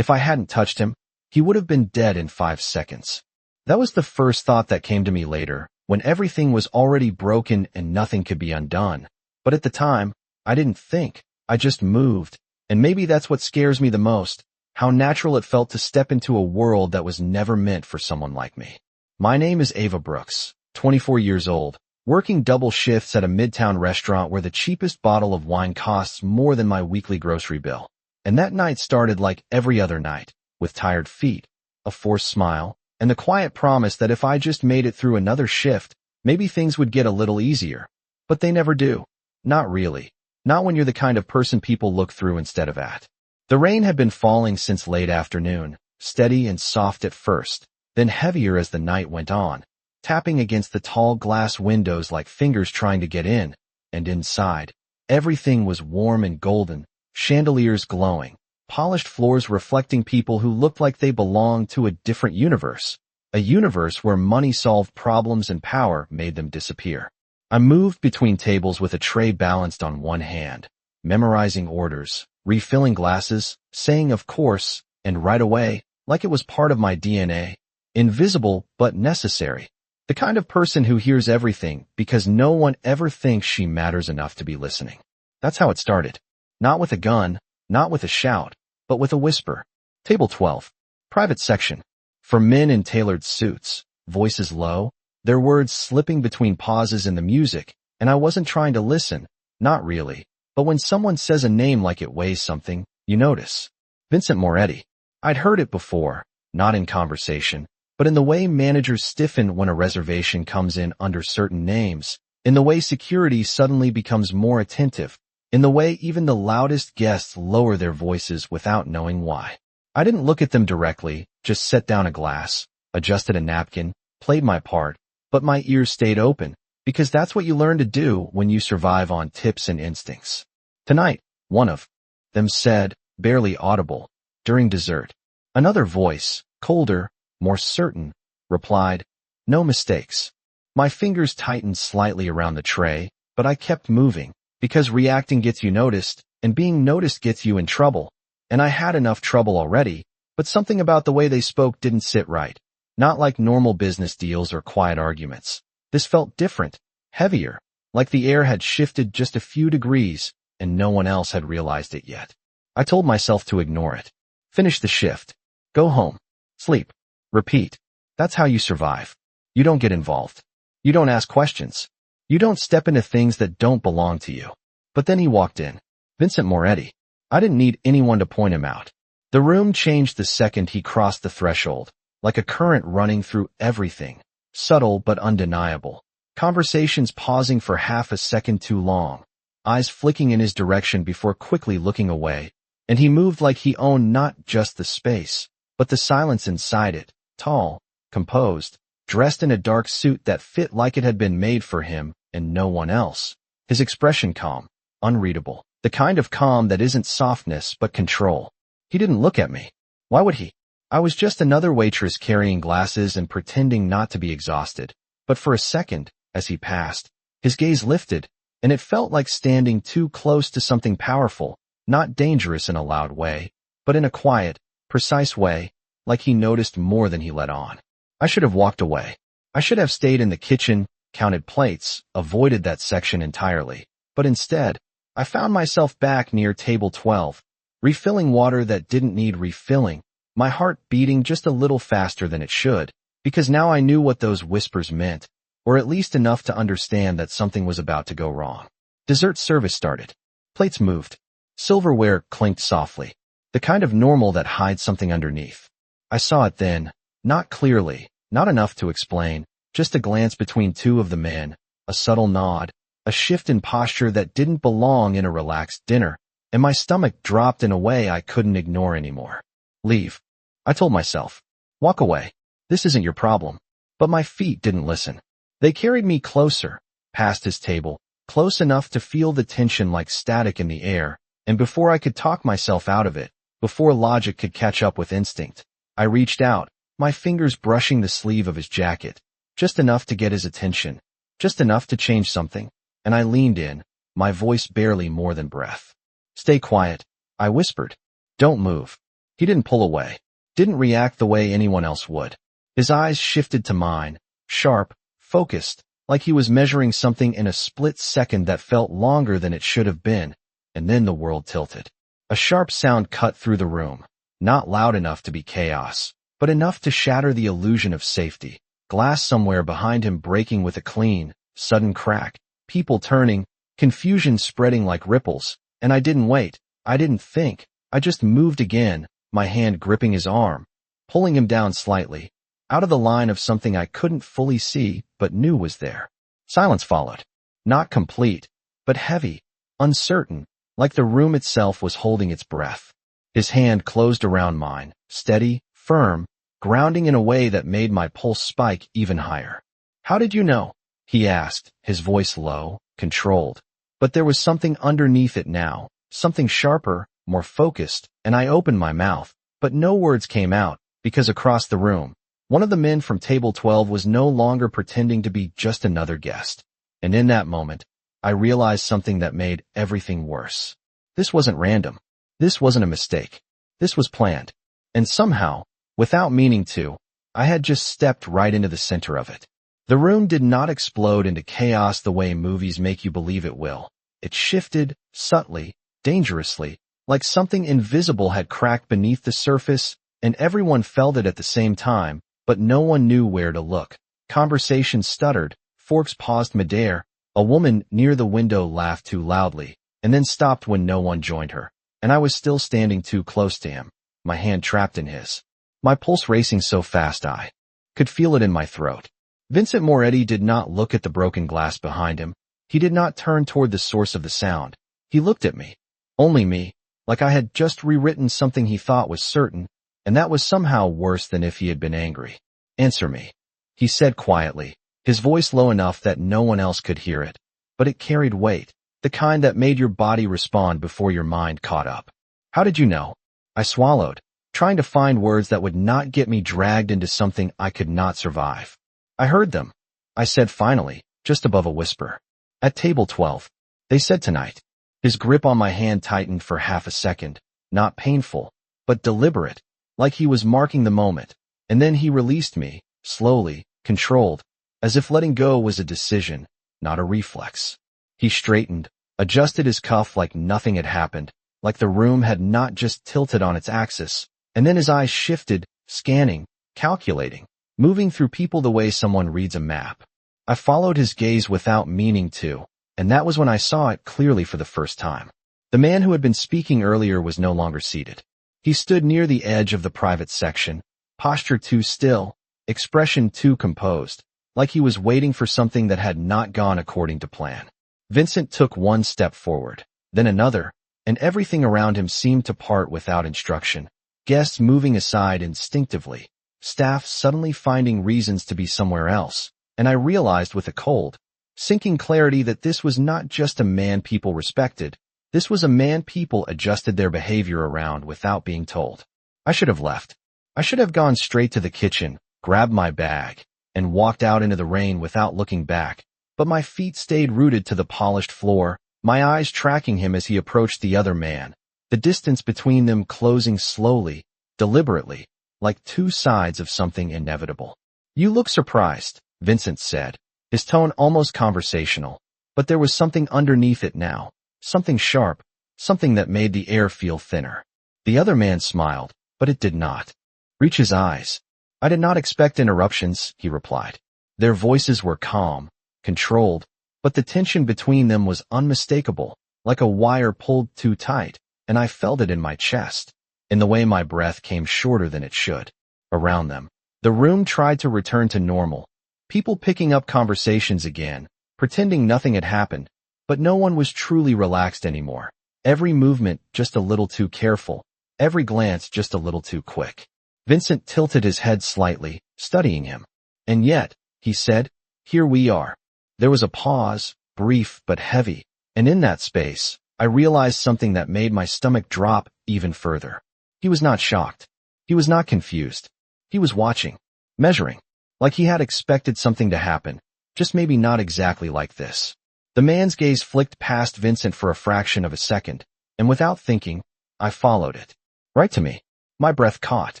If I hadn't touched him, he would have been dead in 5 seconds. That was the first thought that came to me later, when everything was already broken and nothing could be undone. But at the time, I didn't think. I just moved. And maybe that's what scares me the most, how natural it felt to step into a world that was never meant for someone like me. My name is Ava Brooks, 24 years old, working double shifts at a midtown restaurant where the cheapest bottle of wine costs more than my weekly grocery bill. And that night started like every other night, with tired feet, a forced smile, and the quiet promise that if I just made it through another shift, maybe things would get a little easier. But they never do. Not really. Not when you're the kind of person people look through instead of at. The rain had been falling since late afternoon, steady and soft at first, then heavier as the night went on, tapping against the tall glass windows like fingers trying to get in, and inside, everything was warm and golden, chandeliers glowing, polished floors reflecting people who looked like they belonged to a different universe, a universe where money solved problems and power made them disappear. I moved between tables with a tray balanced on one hand, memorizing orders, refilling glasses, saying of course, and right away, like it was part of my DNA, invisible but necessary. The kind of person who hears everything because no one ever thinks she matters enough to be listening. That's how it started. Not with a gun, not with a shout, but with a whisper. Table 12. Private section. For men in tailored suits, voices low, their words slipping between pauses in the music, and I wasn't trying to listen, not really, but when someone says a name like it weighs something, you notice. Vincent Moretti. I'd heard it before, not in conversation, but in the way managers stiffen when a reservation comes in under certain names, in the way security suddenly becomes more attentive, in the way even the loudest guests lower their voices without knowing why. I didn't look at them directly, just set down a glass, adjusted a napkin, played my part, but my ears stayed open, because that's what you learn to do when you survive on tips and instincts. Tonight, one of them said, barely audible, during dessert. Another voice, colder, more certain, replied, no mistakes. My fingers tightened slightly around the tray, but I kept moving, because reacting gets you noticed, and being noticed gets you in trouble. And I had enough trouble already, but something about the way they spoke didn't sit right. Not like normal business deals or quiet arguments. This felt different, heavier, like the air had shifted just a few degrees, and no one else had realized it yet. I told myself to ignore it. Finish the shift. Go home. Sleep. Repeat. That's how you survive. You don't get involved. You don't ask questions. You don't step into things that don't belong to you. But then he walked in. Vincent Moretti. I didn't need anyone to point him out. The room changed the second he crossed the threshold, like a current running through everything, subtle but undeniable. Conversations pausing for half a second too long, eyes flicking in his direction before quickly looking away, and he moved like he owned not just the space, but the silence inside it, tall, composed, dressed in a dark suit that fit like it had been made for him and no one else. His expression calm, unreadable, the kind of calm that isn't softness but control. He didn't look at me. Why would he? I was just another waitress carrying glasses and pretending not to be exhausted. But for a second, as he passed, his gaze lifted, and it felt like standing too close to something powerful, not dangerous in a loud way, but in a quiet, precise way, like he noticed more than he let on. I should have walked away. I should have stayed in the kitchen, counted plates, avoided that section entirely. But instead, I found myself back near table 12, refilling water that didn't need refilling, my heart beating just a little faster than it should, because now I knew what those whispers meant, or at least enough to understand that something was about to go wrong. Dessert service started. Plates moved. Silverware clinked softly, the kind of normal that hides something underneath. I saw it then, not clearly, not enough to explain, just a glance between two of the men, a subtle nod, a shift in posture that didn't belong in a relaxed dinner, and my stomach dropped in a way I couldn't ignore anymore. Leave. I told myself. Walk away. This isn't your problem. But my feet didn't listen. They carried me closer, past his table, close enough to feel the tension like static in the air, and before I could talk myself out of it, before logic could catch up with instinct, I reached out, my fingers brushing the sleeve of his jacket, just enough to get his attention, just enough to change something, and I leaned in, my voice barely more than breath. Stay quiet, I whispered. Don't move. He didn't pull away, didn't react the way anyone else would. His eyes shifted to mine, sharp, focused, like he was measuring something in a split second that felt longer than it should have been, and then the world tilted. A sharp sound cut through the room, not loud enough to be chaos, but enough to shatter the illusion of safety. Glass somewhere behind him breaking with a clean, sudden crack, people turning, confusion spreading like ripples, and I didn't wait, I didn't think, I just moved again, my hand gripping his arm, pulling him down slightly, out of the line of something I couldn't fully see but knew was there. Silence followed. Not complete, but heavy, uncertain, like the room itself was holding its breath. His hand closed around mine, steady, firm, grounding in a way that made my pulse spike even higher. "How did you know?" he asked, his voice low, controlled. But there was something underneath it now, something sharper, more focused, and I opened my mouth, but no words came out, because across the room, one of the men from table 12 was no longer pretending to be just another guest. And in that moment, I realized something that made everything worse. This wasn't random. This wasn't a mistake. This was planned. And somehow, without meaning to, I had just stepped right into the center of it. The room did not explode into chaos the way movies make you believe it will. It shifted, subtly, dangerously, like something invisible had cracked beneath the surface, and everyone felt it at the same time, but no one knew where to look. Conversation stuttered, forks paused midair, a woman near the window laughed too loudly, and then stopped when no one joined her, and I was still standing too close to him, my hand trapped in his. My pulse racing so fast I could feel it in my throat. Vincent Moretti did not look at the broken glass behind him. He did not turn toward the source of the sound. He looked at me. Only me, like I had just rewritten something he thought was certain, and that was somehow worse than if he had been angry. "Answer me," he said quietly, his voice low enough that no one else could hear it, but it carried weight, the kind that made your body respond before your mind caught up. "How did you know?" I swallowed, trying to find words that would not get me dragged into something I could not survive. "I heard them," I said finally, just above a whisper. "At table 12. They said tonight." His grip on my hand tightened for half a second, not painful, but deliberate, like he was marking the moment, and then he released me, slowly, controlled, as if letting go was a decision, not a reflex. He straightened, adjusted his cuff like nothing had happened, like the room had not just tilted on its axis, and then his eyes shifted, scanning, calculating, moving through people the way someone reads a map. I followed his gaze without meaning to, and that was when I saw it clearly for the first time. The man who had been speaking earlier was no longer seated. He stood near the edge of the private section, posture too still, expression too composed, like he was waiting for something that had not gone according to plan. Vincent took one step forward, then another, and everything around him seemed to part without instruction. Guests moving aside instinctively, staff suddenly finding reasons to be somewhere else, and I realized with a cold, sinking clarity that this was not just a man people respected, this was a man people adjusted their behavior around without being told. I should have left. I should have gone straight to the kitchen, grabbed my bag, and walked out into the rain without looking back, but my feet stayed rooted to the polished floor, my eyes tracking him as he approached the other man, the distance between them closing slowly, deliberately, like two sides of something inevitable. "You look surprised," Vincent said, his tone almost conversational, but there was something underneath it now, something sharp, something that made the air feel thinner. The other man smiled, but it did not reach his eyes. "I did not expect interruptions," he replied. Their voices were calm, controlled, but the tension between them was unmistakable, like a wire pulled too tight, and I felt it in my chest, in the way my breath came shorter than it should. Around them, the room tried to return to normal, people picking up conversations again, pretending nothing had happened, but no one was truly relaxed anymore. Every movement just a little too careful, every glance just a little too quick. Vincent tilted his head slightly, studying him. "And yet," he said, "here we are." There was a pause, brief but heavy, and in that space, I realized something that made my stomach drop even further. He was not shocked. He was not confused. He was watching, measuring, like he had expected something to happen, just maybe not exactly like this. The man's gaze flicked past Vincent for a fraction of a second, and without thinking, I followed it. Right to me. My breath caught.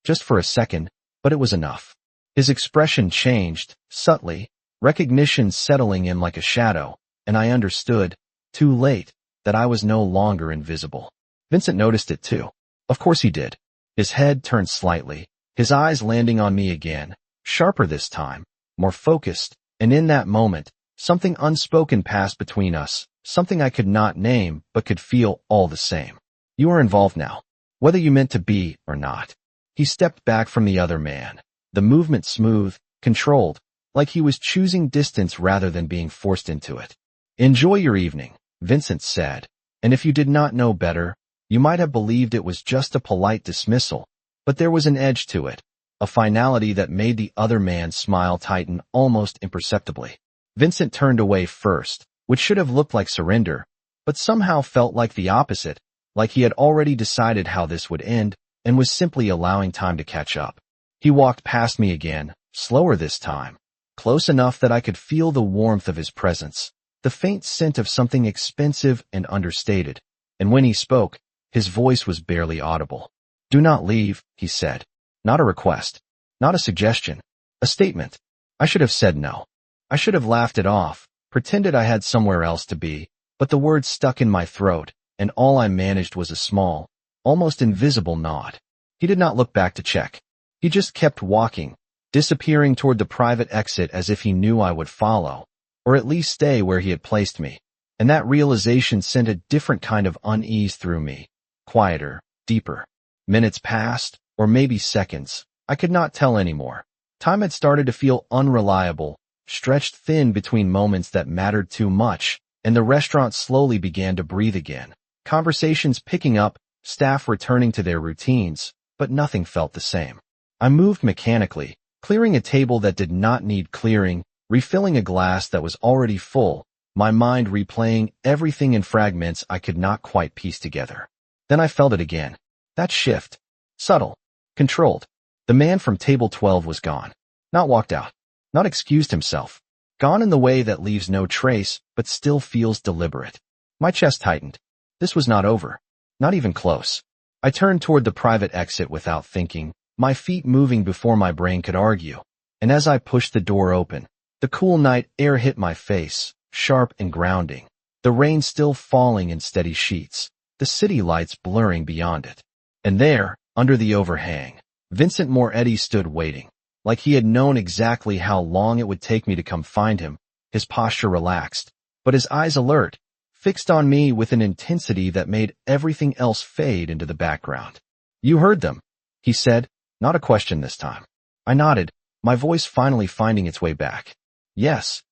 Just for a second, but it was enough. His expression changed, subtly, recognition settling in like a shadow, and I understood, too late, that I was no longer invisible. Vincent noticed it too. Of course he did. His head turned slightly, his eyes landing on me again, sharper this time, more focused, and in that moment, something unspoken passed between us, something I could not name but could feel all the same. You are involved now, whether you meant to be or not. He stepped back from the other man, the movement smooth, controlled, like he was choosing distance rather than being forced into it. Enjoy your evening, Vincent said, and if you did not know better, you might have believed it was just a polite dismissal, but there was an edge to it, a finality that made the other man's smile tighten almost imperceptibly. Vincent turned away first, which should have looked like surrender, but somehow felt like the opposite, like he had already decided how this would end and was simply allowing time to catch up. He walked past me again, slower this time, close enough that I could feel the warmth of his presence, the faint scent of something expensive and understated, and when he spoke, his voice was barely audible. Do not leave, he said. Not a request, not a suggestion, a statement. I should have said no. I should have laughed it off, pretended I had somewhere else to be, but the words stuck in my throat, and all I managed was a small, almost invisible nod. He did not look back to check. He just kept walking, disappearing toward the private exit as if he knew I would follow, or at least stay where he had placed me, and that realization sent a different kind of unease through me, quieter, deeper. Minutes passed, or maybe seconds. I could not tell anymore. Time had started to feel unreliable, stretched thin between moments that mattered too much, and the restaurant slowly began to breathe again. Conversations picking up, staff returning to their routines, but nothing felt the same. I moved mechanically, clearing a table that did not need clearing, refilling a glass that was already full, my mind replaying everything in fragments I could not quite piece together. Then I felt it again. That shift. Subtle. Controlled. The man from table 12 was gone. Not walked out. Not excused himself. Gone in the way that leaves no trace, but still feels deliberate. My chest tightened. This was not over. Not even close. I turned toward the private exit without thinking, my feet moving before my brain could argue. And as I pushed the door open, the cool night air hit my face, sharp and grounding. The rain still falling in steady sheets, the city lights blurring beyond it. And there, under the overhang, Vincent Moretti stood waiting, like he had known exactly how long it would take me to come find him, his posture relaxed, but his eyes alert, fixed on me with an intensity that made everything else fade into the background. You heard them, he said, not a question this time. I nodded, my voice finally finding its way back. Yes.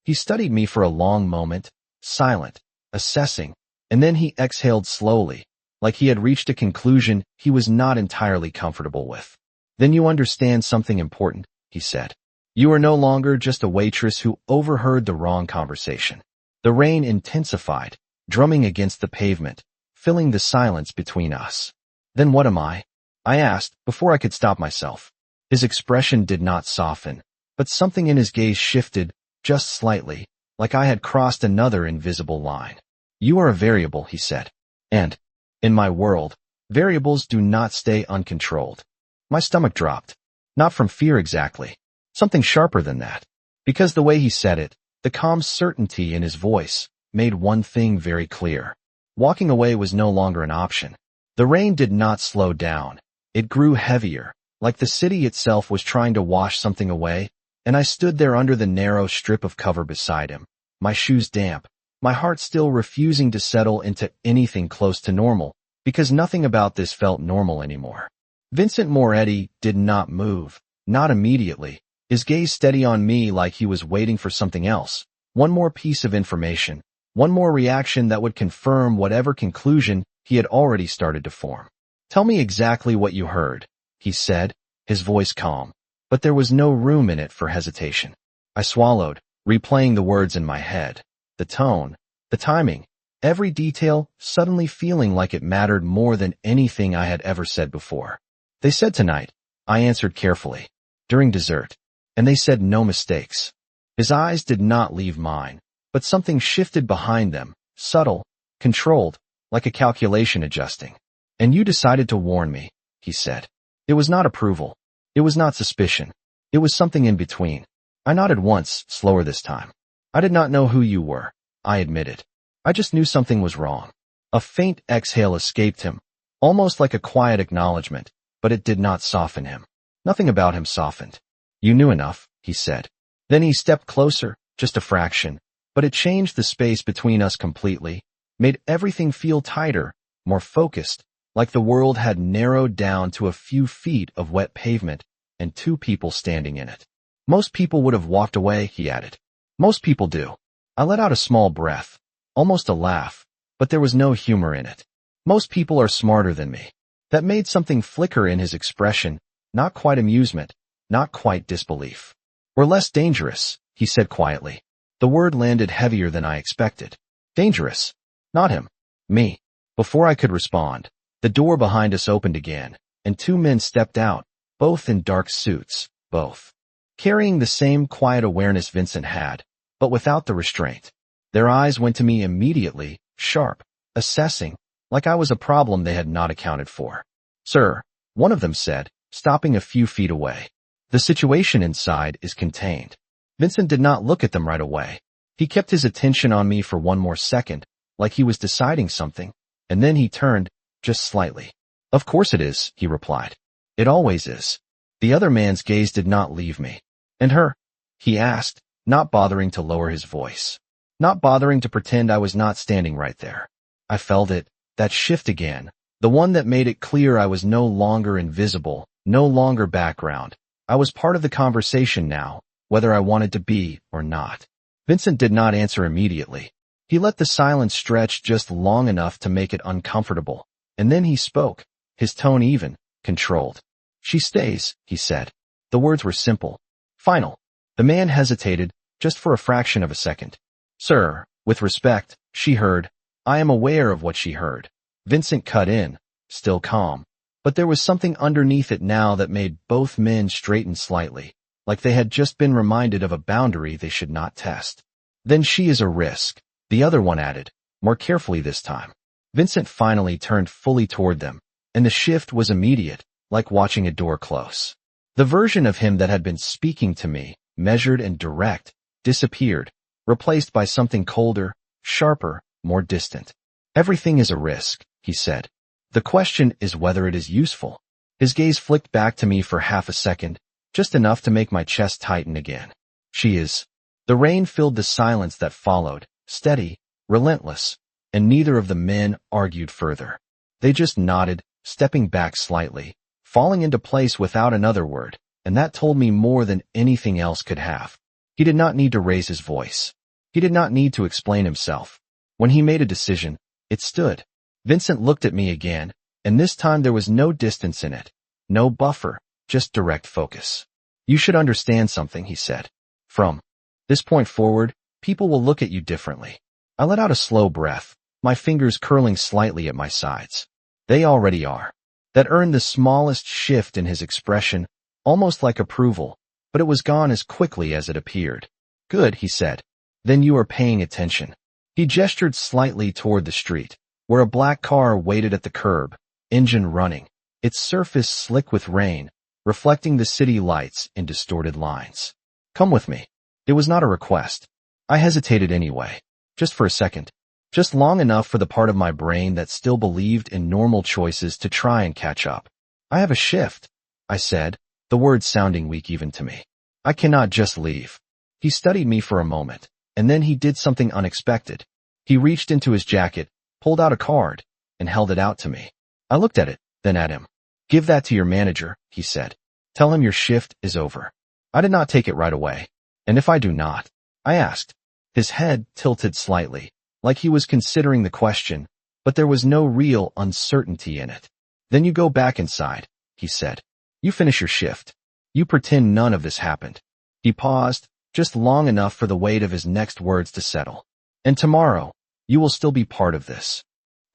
He studied me for a long moment, silent, assessing, and then he exhaled slowly, like he had reached a conclusion he was not entirely comfortable with. Then you understand something important, he said. You are no longer just a waitress who overheard the wrong conversation. The rain intensified, drumming against the pavement, filling the silence between us. Then what am I? I asked, before I could stop myself. His expression did not soften, but something in his gaze shifted, just slightly, like I had crossed another invisible line. You are a variable, he said. And, in my world, variables do not stay uncontrolled. My stomach dropped. Not from fear exactly. Something sharper than that. Because the way he said it, the calm certainty in his voice, made one thing very clear. Walking away was no longer an option. The rain did not slow down. It grew heavier, like the city itself was trying to wash something away, and I stood there under the narrow strip of cover beside him, my shoes damp, my heart still refusing to settle into anything close to normal, because nothing about this felt normal anymore. Vincent Moretti did not move, not immediately, his gaze steady on me like he was waiting for something else, one more piece of information, one more reaction that would confirm whatever conclusion he had already started to form. Tell me exactly what you heard, he said, his voice calm, but there was no room in it for hesitation. I swallowed, replaying the words in my head, the tone, the timing, every detail suddenly feeling like it mattered more than anything I had ever said before. They said tonight, I answered carefully, during dessert, and they said no mistakes. His eyes did not leave mine, but something shifted behind them, subtle, controlled, like a calculation adjusting. And you decided to warn me, he said. It was not approval. It was not suspicion. It was something in between. I nodded once, slower this time. I did not know who you were, I admitted. I just knew something was wrong. A faint exhale escaped him, almost like a quiet acknowledgement, but it did not soften him. Nothing about him softened. You knew enough, he said. Then he stepped closer, just a fraction, but it changed the space between us completely, made everything feel tighter, more focused, like the world had narrowed down to a few feet of wet pavement and two people standing in it. Most people would have walked away, he added. Most people do. I let out a small breath, almost a laugh, but there was no humor in it. Most people are smarter than me. That made something flicker in his expression, not quite amusement, not quite disbelief. We're less dangerous, he said quietly. The word landed heavier than I expected. Dangerous. Not him. Me. Before I could respond, the door behind us opened again, and two men stepped out, both in dark suits, both carrying the same quiet awareness Vincent had, but without the restraint. Their eyes went to me immediately, sharp, assessing, like I was a problem they had not accounted for. Sir, one of them said, stopping a few feet away. The situation inside is contained. Vincent did not look at them right away. He kept his attention on me for one more second, like he was deciding something, and then he turned, just slightly. Of course it is, he replied. It always is. The other man's gaze did not leave me. And her? He asked, not bothering to lower his voice. Not bothering to pretend I was not standing right there. I felt it, that shift again, the one that made it clear I was no longer invisible, no longer background. I was part of the conversation now, whether I wanted to be or not. Vincent did not answer immediately. He let the silence stretch just long enough to make it uncomfortable, and then he spoke, his tone even, controlled. She stays, he said. The words were simple. Final. The man hesitated, just for a fraction of a second. Sir, with respect, she heard. I am aware of what she heard. Vincent cut in, still calm. But there was something underneath it now that made both men straighten slightly, like they had just been reminded of a boundary they should not test. Then she is a risk, the other one added, more carefully this time. Vincent finally turned fully toward them, and the shift was immediate, like watching a door close. The version of him that had been speaking to me, measured and direct, disappeared, replaced by something colder, sharper, more distant. Everything is a risk, he said. The question is whether it is useful. His gaze flicked back to me for half a second, just enough to make my chest tighten again. She is. The rain filled the silence that followed, steady, relentless, and neither of the men argued further. They just nodded, stepping back slightly, falling into place without another word, and that told me more than anything else could have. He did not need to raise his voice. He did not need to explain himself. When he made a decision, it stood. Vincent looked at me again, and this time there was no distance in it, no buffer, just direct focus. You should understand something, he said. From this point forward, people will look at you differently. I let out a slow breath, my fingers curling slightly at my sides. They already are. That earned the smallest shift in his expression, almost like approval, but it was gone as quickly as it appeared. Good, he said. Then you are paying attention. He gestured slightly toward the street, where a black car waited at the curb, engine running, its surface slick with rain, reflecting the city lights in distorted lines. Come with me. It was not a request. I hesitated anyway, just for a second, just long enough for the part of my brain that still believed in normal choices to try and catch up. I have a shift, I said, the words sounding weak even to me. I cannot just leave. He studied me for a moment, and then he did something unexpected. He reached into his jacket, pulled out a card, and held it out to me. I looked at it, then at him. Give that to your manager, he said. Tell him your shift is over. I did not take it right away. And if I do not? I asked. His head tilted slightly, like he was considering the question, but there was no real uncertainty in it. Then you go back inside, he said. You finish your shift. You pretend none of this happened. He paused, just long enough for the weight of his next words to settle. And tomorrow, you will still be part of this.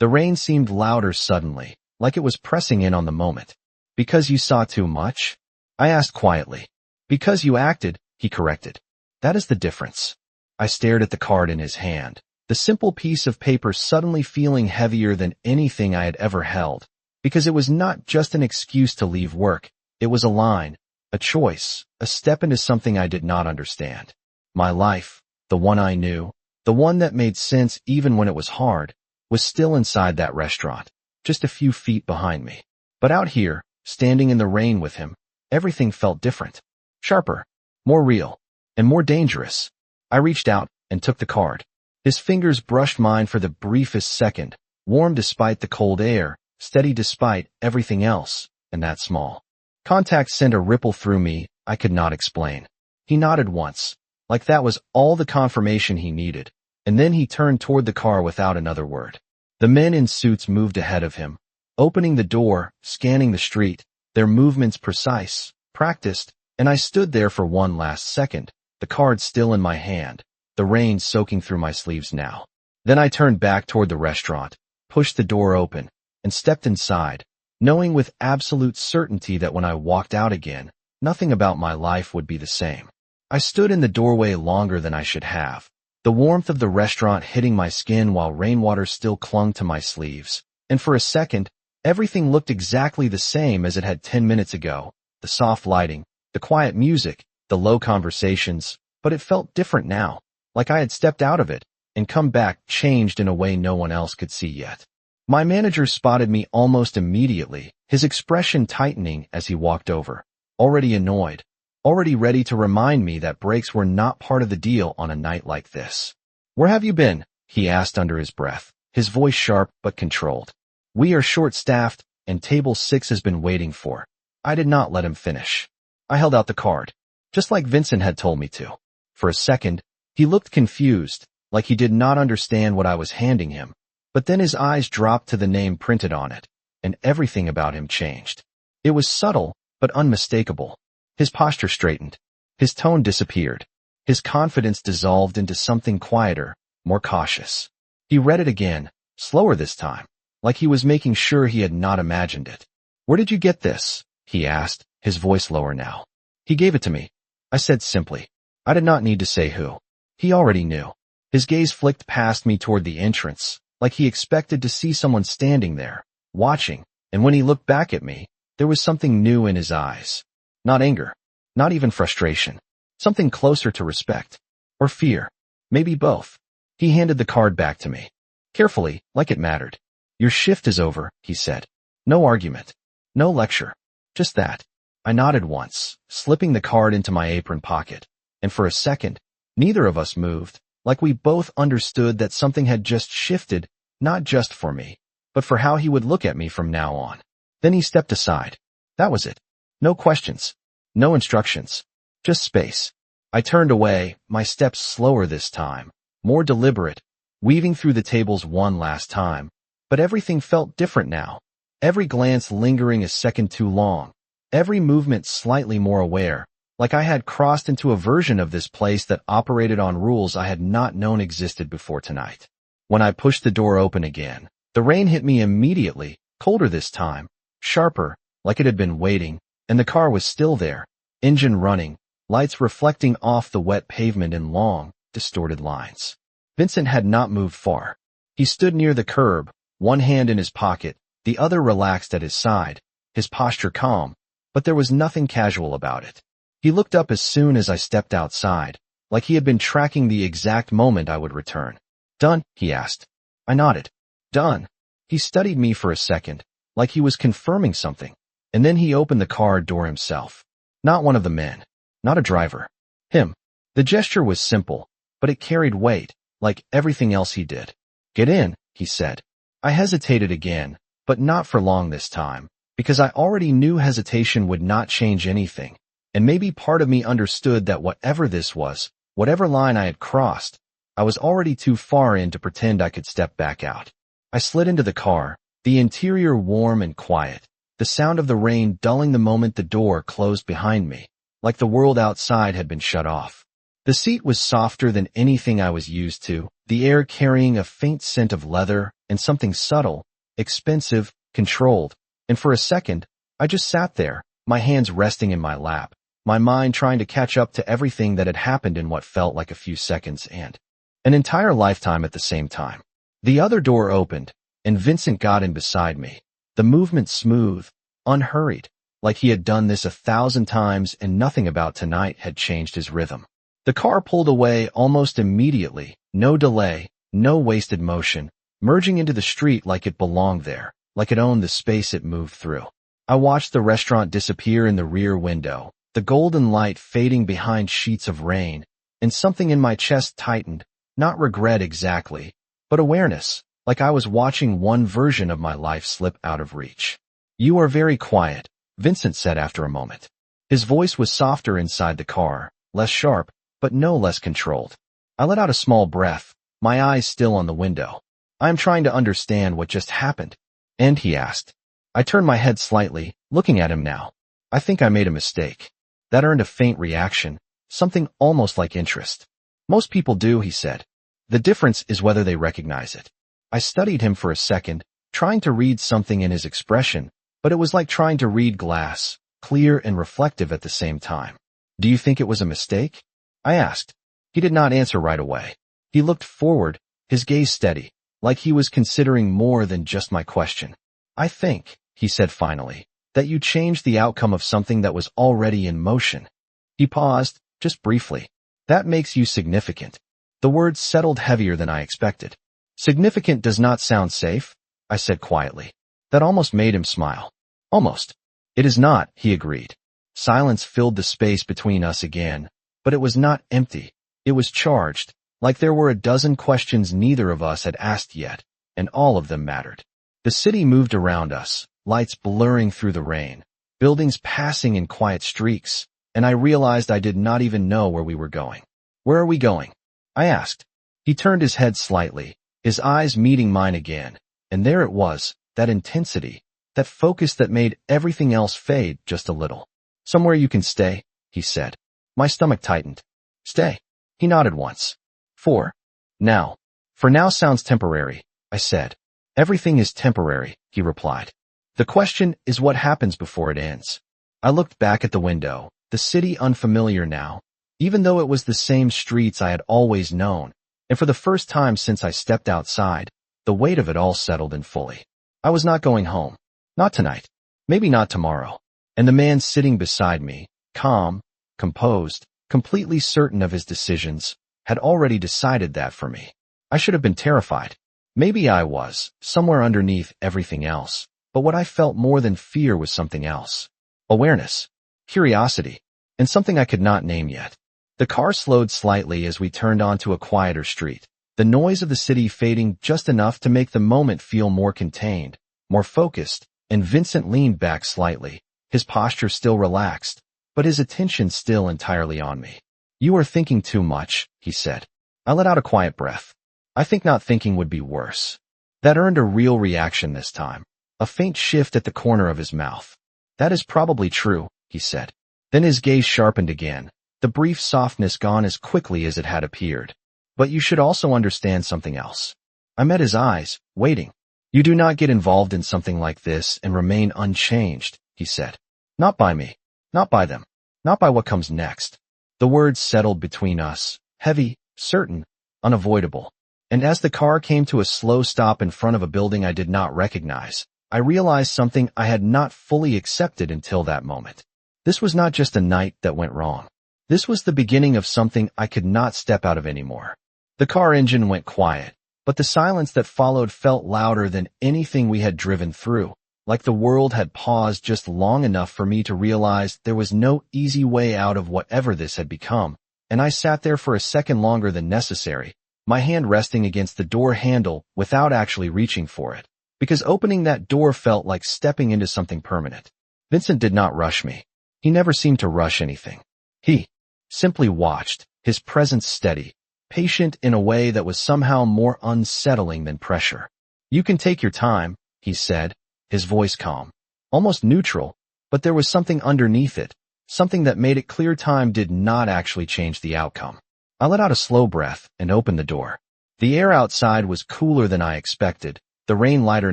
The rain seemed louder suddenly, like it was pressing in on the moment. Because you saw too much? I asked quietly. Because you acted, he corrected. That is the difference. I stared at the card in his hand, the simple piece of paper suddenly feeling heavier than anything I had ever held, Because it was not just an excuse to leave work. It was a line, a choice, a step into something I did not understand. My life, the one I knew, the one that made sense even when it was hard, was still inside that restaurant, just a few feet behind me. But out here, standing in the rain with him, everything felt different. Sharper, more real, and more dangerous. I reached out and took the card. His fingers brushed mine for the briefest second, warm despite the cold air, steady despite everything else, and that small contact sent a ripple through me I could not explain. He nodded once, like that was all the confirmation he needed, and then he turned toward the car without another word. The men in suits moved ahead of him, opening the door, scanning the street, their movements precise, practiced, and I stood there for one last second, the card still in my hand, the rain soaking through my sleeves now. Then I turned back toward the restaurant, pushed the door open, and stepped inside, knowing with absolute certainty that when I walked out again, nothing about my life would be the same. I stood in the doorway longer than I should have, the warmth of the restaurant hitting my skin while rainwater still clung to my sleeves, and for a second, everything looked exactly the same as it had 10 minutes ago, the soft lighting, the quiet music, the low conversations, but it felt different now, like I had stepped out of it and come back changed in a way no one else could see yet. My manager spotted me almost immediately, his expression tightening as he walked over, already annoyed, already ready to remind me that breaks were not part of the deal on a night like this. "Where have you been?" he asked under his breath, his voice sharp but controlled. "We are short-staffed, and table 6 has been waiting for." I did not let him finish. I held out the card, just like Vincent had told me to. For a second, he looked confused, like he did not understand what I was handing him, but then his eyes dropped to the name printed on it, and everything about him changed. It was subtle, but unmistakable. His posture straightened. His tone disappeared. His confidence dissolved into something quieter, more cautious. He read it again, slower this time, like he was making sure he had not imagined it. "Where did you get this?" he asked, his voice lower now. "He gave it to me," I said simply. I did not need to say who. He already knew. His gaze flicked past me toward the entrance, like he expected to see someone standing there, watching, and when he looked back at me, there was something new in his eyes. Not anger, not even frustration, something closer to respect. Or fear. Maybe both. He handed the card back to me. Carefully, like it mattered. "Your shift is over," he said. No argument. No lecture. Just that. I nodded once, slipping the card into my apron pocket, and for a second, neither of us moved, like we both understood that something had just shifted, not just for me, but for how he would look at me from now on. Then he stepped aside. That was it. No questions. No instructions. Just space. I turned away, my steps slower this time, more deliberate, weaving through the tables one last time, but everything felt different now. Every glance lingering a second too long, every movement slightly more aware, like I had crossed into a version of this place that operated on rules I had not known existed before tonight. When I pushed the door open again, the rain hit me immediately, colder this time, sharper, like it had been waiting, and the car was still there, engine running, lights reflecting off the wet pavement in long, distorted lines. Vincent had not moved far. He stood near the curb, one hand in his pocket, the other relaxed at his side, his posture calm, but there was nothing casual about it. He looked up as soon as I stepped outside, like he had been tracking the exact moment I would return. "Done?" he asked. I nodded. "Done." He studied me for a second, like he was confirming something, and then he opened the car door himself. Not one of the men. Not a driver. Him. The gesture was simple, but it carried weight, like everything else he did. "Get in," he said. I hesitated again, but not for long this time, because I already knew hesitation would not change anything, and maybe part of me understood that whatever this was, whatever line I had crossed, I was already too far in to pretend I could step back out. I slid into the car, the interior warm and quiet, the sound of the rain dulling the moment the door closed behind me, like the world outside had been shut off. The seat was softer than anything I was used to, the air carrying a faint scent of leather and something subtle, expensive, controlled, and for a second, I just sat there, my hands resting in my lap, my mind trying to catch up to everything that had happened in what felt like a few seconds and an entire lifetime at the same time. The other door opened, and Vincent got in beside me, The movement smooth, unhurried, like he had done this 1,000 times and nothing about tonight had changed his rhythm. The car pulled away almost immediately, no delay, no wasted motion, merging into the street like it belonged there, like it owned the space it moved through. I watched the restaurant disappear in the rear window, the golden light fading behind sheets of rain, and something in my chest tightened, not regret exactly, but awareness, like I was watching one version of my life slip out of reach. "You are very quiet," Vincent said after a moment. His voice was softer inside the car, less sharp, but no less controlled. I let out a small breath, my eyes still on the window. "I am trying to understand what just happened." "And?" he asked. I turned my head slightly, looking at him now. "I think I made a mistake." That earned a faint reaction, something almost like interest. "Most people do," he said. "The difference is whether they recognize it." I studied him for a second, trying to read something in his expression, but it was like trying to read glass, clear and reflective at the same time. "Do you think it was a mistake?" I asked. He did not answer right away. He looked forward, his gaze steady, like he was considering more than just my question. "I think," he said finally, "that you changed the outcome of something that was already in motion." He paused, just briefly. "That makes you significant." The words settled heavier than I expected. "Significant does not sound safe," I said quietly. That almost made him smile. "Almost." "It is not," he agreed. Silence filled the space between us again, but it was not empty. It was charged, like there were a dozen questions neither of us had asked yet, and all of them mattered. The city moved around us, lights blurring through the rain, buildings passing in quiet streaks, and I realized I did not even know where we were going. "Where are we going?" I asked. He turned his head slightly, his eyes meeting mine again, and there it was, that intensity, that focus that made everything else fade just a little. "Somewhere you can stay," he said. My stomach tightened. "Stay?" He nodded once. "For now." "For now" sounds temporary, I said. "Everything is temporary," he replied. "The question is what happens before it ends." I looked back at the window, the city unfamiliar now, even though it was the same streets I had always known, and for the first time since I stepped outside, the weight of it all settled in fully. I was not going home. Not tonight. Maybe not tomorrow. And the man sitting beside me, calm, composed, completely certain of his decisions, had already decided that for me. I should have been terrified. Maybe I was, somewhere underneath everything else, but what I felt more than fear was something else. Awareness, curiosity, and something I could not name yet. The car slowed slightly as we turned onto a quieter street, the noise of the city fading just enough to make the moment feel more contained, more focused, and Vincent leaned back slightly, his posture still relaxed, but his attention still entirely on me. "You are thinking too much," he said. I let out a quiet breath. I think not thinking would be worse. That earned a real reaction this time, a faint shift at the corner of his mouth. "That is probably true," he said. Then his gaze sharpened again, the brief softness gone as quickly as it had appeared. "But you should also understand something else." I met his eyes, waiting. "You do not get involved in something like this and remain unchanged," he said. "Not by me. Not by them. Not by what comes next." The words settled between us, heavy, certain, unavoidable. And as the car came to a slow stop in front of a building I did not recognize, I realized something I had not fully accepted until that moment. This was not just a night that went wrong. This was the beginning of something I could not step out of anymore. The car engine went quiet, but the silence that followed felt louder than anything we had driven through, like the world had paused just long enough for me to realize there was no easy way out of whatever this had become, and I sat there for a second longer than necessary, my hand resting against the door handle without actually reaching for it, because opening that door felt like stepping into something permanent. Vincent did not rush me. He never seemed to rush anything. He simply watched, his presence steady, patient in a way that was somehow more unsettling than pressure. "You can take your time," he said, his voice calm, almost neutral, but there was something underneath it, something that made it clear time did not actually change the outcome. I let out a slow breath and opened the door. The air outside was cooler than I expected, the rain lighter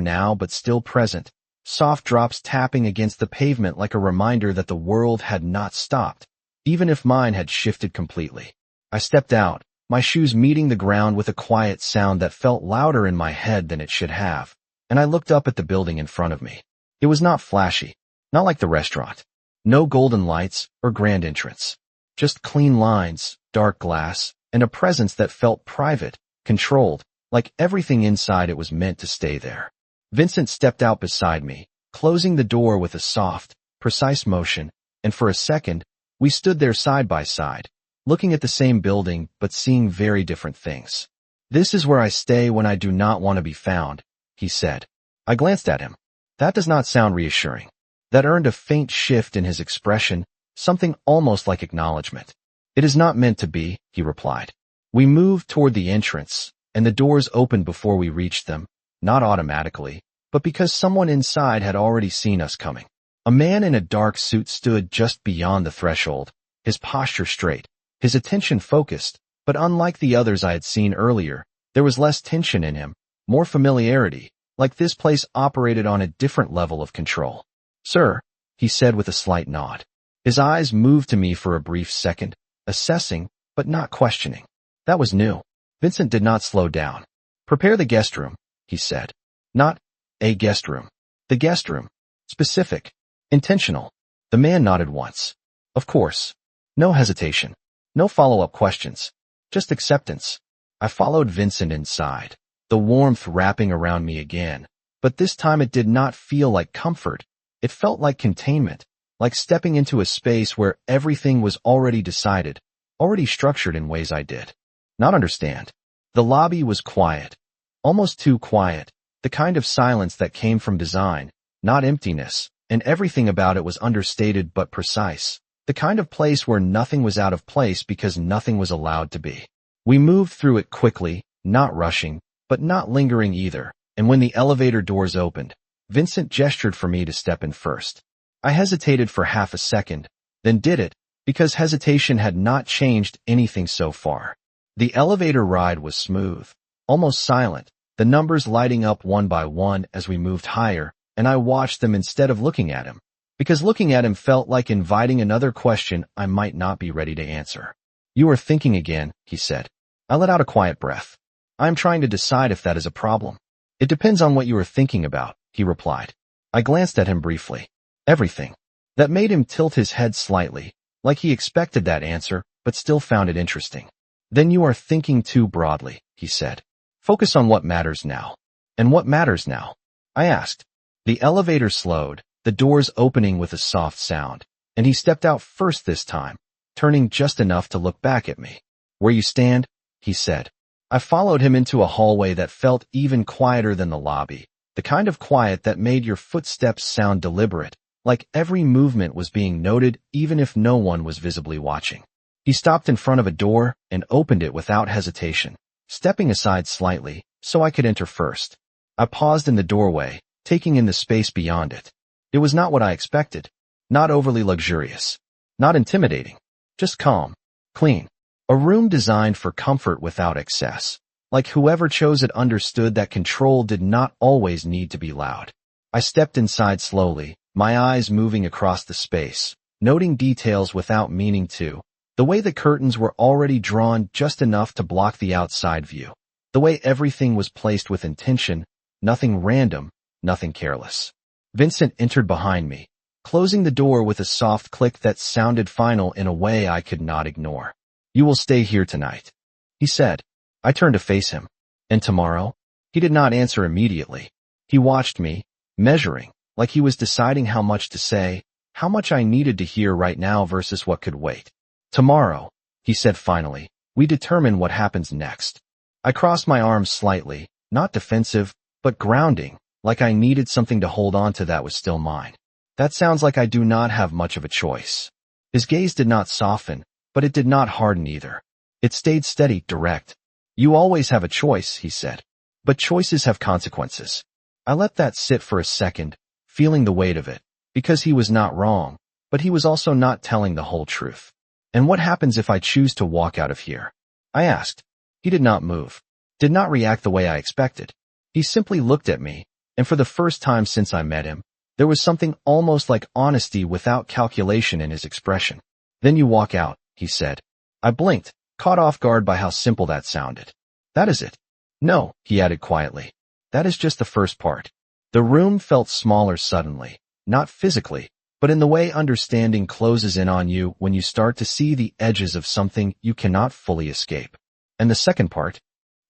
now but still present, soft drops tapping against the pavement like a reminder that the world had not stopped, even if mine had shifted completely. I stepped out, my shoes meeting the ground with a quiet sound that felt louder in my head than it should have, and I looked up at the building in front of me. It was not flashy, not like the restaurant. No golden lights or grand entrance. Just clean lines, dark glass, and a presence that felt private, controlled, like everything inside it was meant to stay there. Vincent stepped out beside me, closing the door with a soft, precise motion, and for a second, we stood there side by side, looking at the same building but seeing very different things. "This is where I stay when I do not want to be found," he said. I glanced at him. That does not sound reassuring. That earned a faint shift in his expression, something almost like acknowledgement. "It is not meant to be," he replied. We moved toward the entrance, and the doors opened before we reached them, not automatically, but because someone inside had already seen us coming. A man in a dark suit stood just beyond the threshold, his posture straight, his attention focused, but unlike the others I had seen earlier, there was less tension in him, more familiarity, like this place operated on a different level of control. "Sir," he said with a slight nod. His eyes moved to me for a brief second, assessing, but not questioning. That was new. Vincent did not slow down. "Prepare the guest room," he said. Not a guest room. The guest room. Specific. Intentional. The man nodded once. Of course. No hesitation. No follow-up questions. Just acceptance. I followed Vincent inside, the warmth wrapping around me again, but this time it did not feel like comfort. It felt like containment, like stepping into a space where everything was already decided, already structured in ways I did not understand. The lobby was quiet, almost too quiet, the kind of silence that came from design, not emptiness, and everything about it was understated but precise, the kind of place where nothing was out of place because nothing was allowed to be. We moved through it quickly, not rushing, but not lingering either, and when the elevator doors opened, Vincent gestured for me to step in first. I hesitated for half a second, then did it, because hesitation had not changed anything so far. The elevator ride was smooth, almost silent, the numbers lighting up one by one as we moved higher, and I watched them instead of looking at him, because looking at him felt like inviting another question I might not be ready to answer. "You are thinking again," he said. I let out a quiet breath. "I am trying to decide if that is a problem." "It depends on what you are thinking about," he replied. I glanced at him briefly. "Everything." That made him tilt his head slightly, like he expected that answer, but still found it interesting. "Then you are thinking too broadly," he said. "Focus on what matters now." "And what matters now?" I asked. The elevator slowed, the doors opening with a soft sound, and he stepped out first this time, turning just enough to look back at me. "Where you stand," he said. I followed him into a hallway that felt even quieter than the lobby, the kind of quiet that made your footsteps sound deliberate, like every movement was being noted even if no one was visibly watching. He stopped in front of a door and opened it without hesitation, stepping aside slightly so I could enter first. I paused in the doorway, taking in the space beyond it. It was not what I expected. Not overly luxurious. Not intimidating. Just calm. Clean. A room designed for comfort without excess. Like whoever chose it understood that control did not always need to be loud. I stepped inside slowly, my eyes moving across the space, noting details without meaning to. The way the curtains were already drawn just enough to block the outside view. The way everything was placed with intention, nothing random, nothing careless. Vincent entered behind me, closing the door with a soft click that sounded final in a way I could not ignore. "You will stay here tonight," he said. I turned to face him. "And tomorrow?" He did not answer immediately. He watched me, measuring, like he was deciding how much to say, how much I needed to hear right now versus what could wait. "Tomorrow," he said finally, "we determine what happens next." I crossed my arms slightly, not defensive, but grounding, like I needed something to hold on to that was still mine. "That sounds like I do not have much of a choice." His gaze did not soften, but it did not harden either. It stayed steady, direct. "You always have a choice," he said. "But choices have consequences." I let that sit for a second, feeling the weight of it, because he was not wrong, but he was also not telling the whole truth. "And what happens if I choose to walk out of here?" I asked. He did not move, did not react the way I expected. He simply looked at me, and for the first time since I met him, there was something almost like honesty without calculation in his expression. "Then you walk out," he said. I blinked, caught off guard by how simple that sounded. "That is it." "No," he added quietly. "That is just the first part." The room felt smaller suddenly, not physically, but in the way understanding closes in on you when you start to see the edges of something you cannot fully escape. And the second part?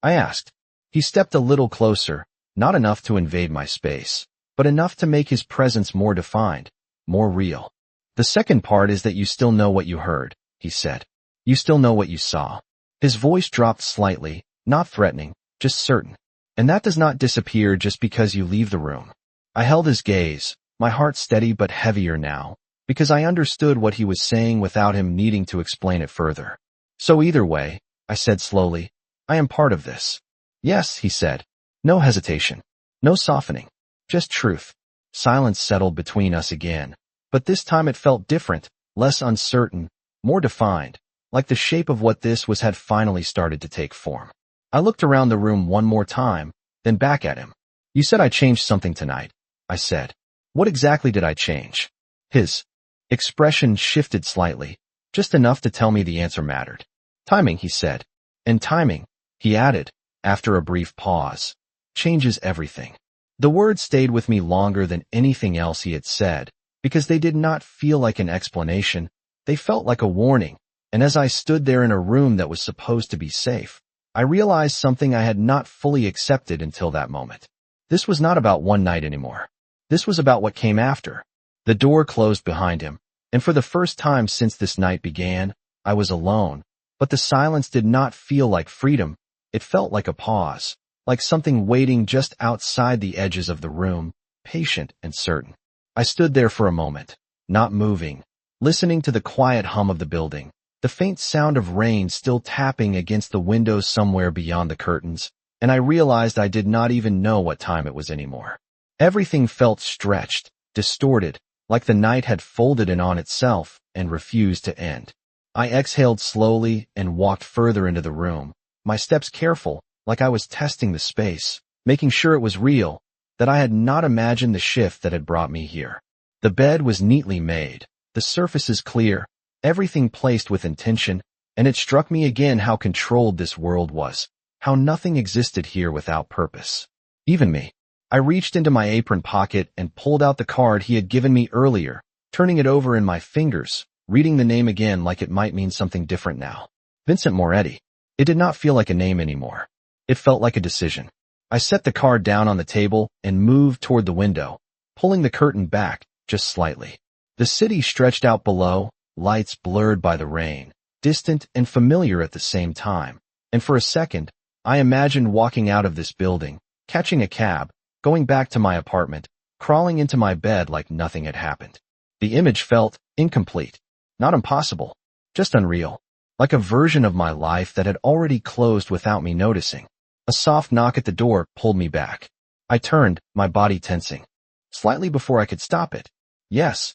I asked. He stepped a little closer, not enough to invade my space, but enough to make his presence more defined, more real. The second part is that you still know what you heard, he said. You still know what you saw. His voice dropped slightly, not threatening, just certain. And that does not disappear just because you leave the room. I held his gaze, my heart steady but heavier now, because I understood what he was saying without him needing to explain it further. So either way, I said slowly, I am part of this. Yes, he said. No hesitation. No softening. Just truth. Silence settled between us again, but this time it felt different, less uncertain, more defined, like the shape of what this was had finally started to take form. I looked around the room one more time, then back at him. You said I changed something tonight, I said. What exactly did I change? His expression shifted slightly, just enough to tell me the answer mattered. Timing, he said. And timing, he added, after a brief pause, changes everything. The words stayed with me longer than anything else he had said, because they did not feel like an explanation, they felt like a warning, and as I stood there in a room that was supposed to be safe, I realized something I had not fully accepted until that moment. This was not about one night anymore. This was about what came after. The door closed behind him, and for the first time since this night began, I was alone, but the silence did not feel like freedom. It felt like a pause, like something waiting just outside the edges of the room, patient and certain. I stood there for a moment, not moving, listening to the quiet hum of the building, the faint sound of rain still tapping against the windows somewhere beyond the curtains, and I realized I did not even know what time it was anymore. Everything felt stretched, distorted, like the night had folded in on itself and refused to end. I exhaled slowly and walked further into the room, my steps careful, like I was testing the space, making sure it was real, that I had not imagined the shift that had brought me here. The bed was neatly made, the surfaces clear, everything placed with intention, and it struck me again how controlled this world was, how nothing existed here without purpose. Even me. I reached into my apron pocket and pulled out the card he had given me earlier, turning it over in my fingers, reading the name again like it might mean something different now. Vincent Moretti. It did not feel like a name anymore. It felt like a decision. I set the card down on the table and moved toward the window, pulling the curtain back just slightly. The city stretched out below, lights blurred by the rain, distant and familiar at the same time, and for a second, I imagined walking out of this building, catching a cab, going back to my apartment, crawling into my bed like nothing had happened. The image felt incomplete, not impossible, just unreal, like a version of my life that had already closed without me noticing. A soft knock at the door pulled me back. I turned, my body tensing. Slightly before I could stop it. Yes,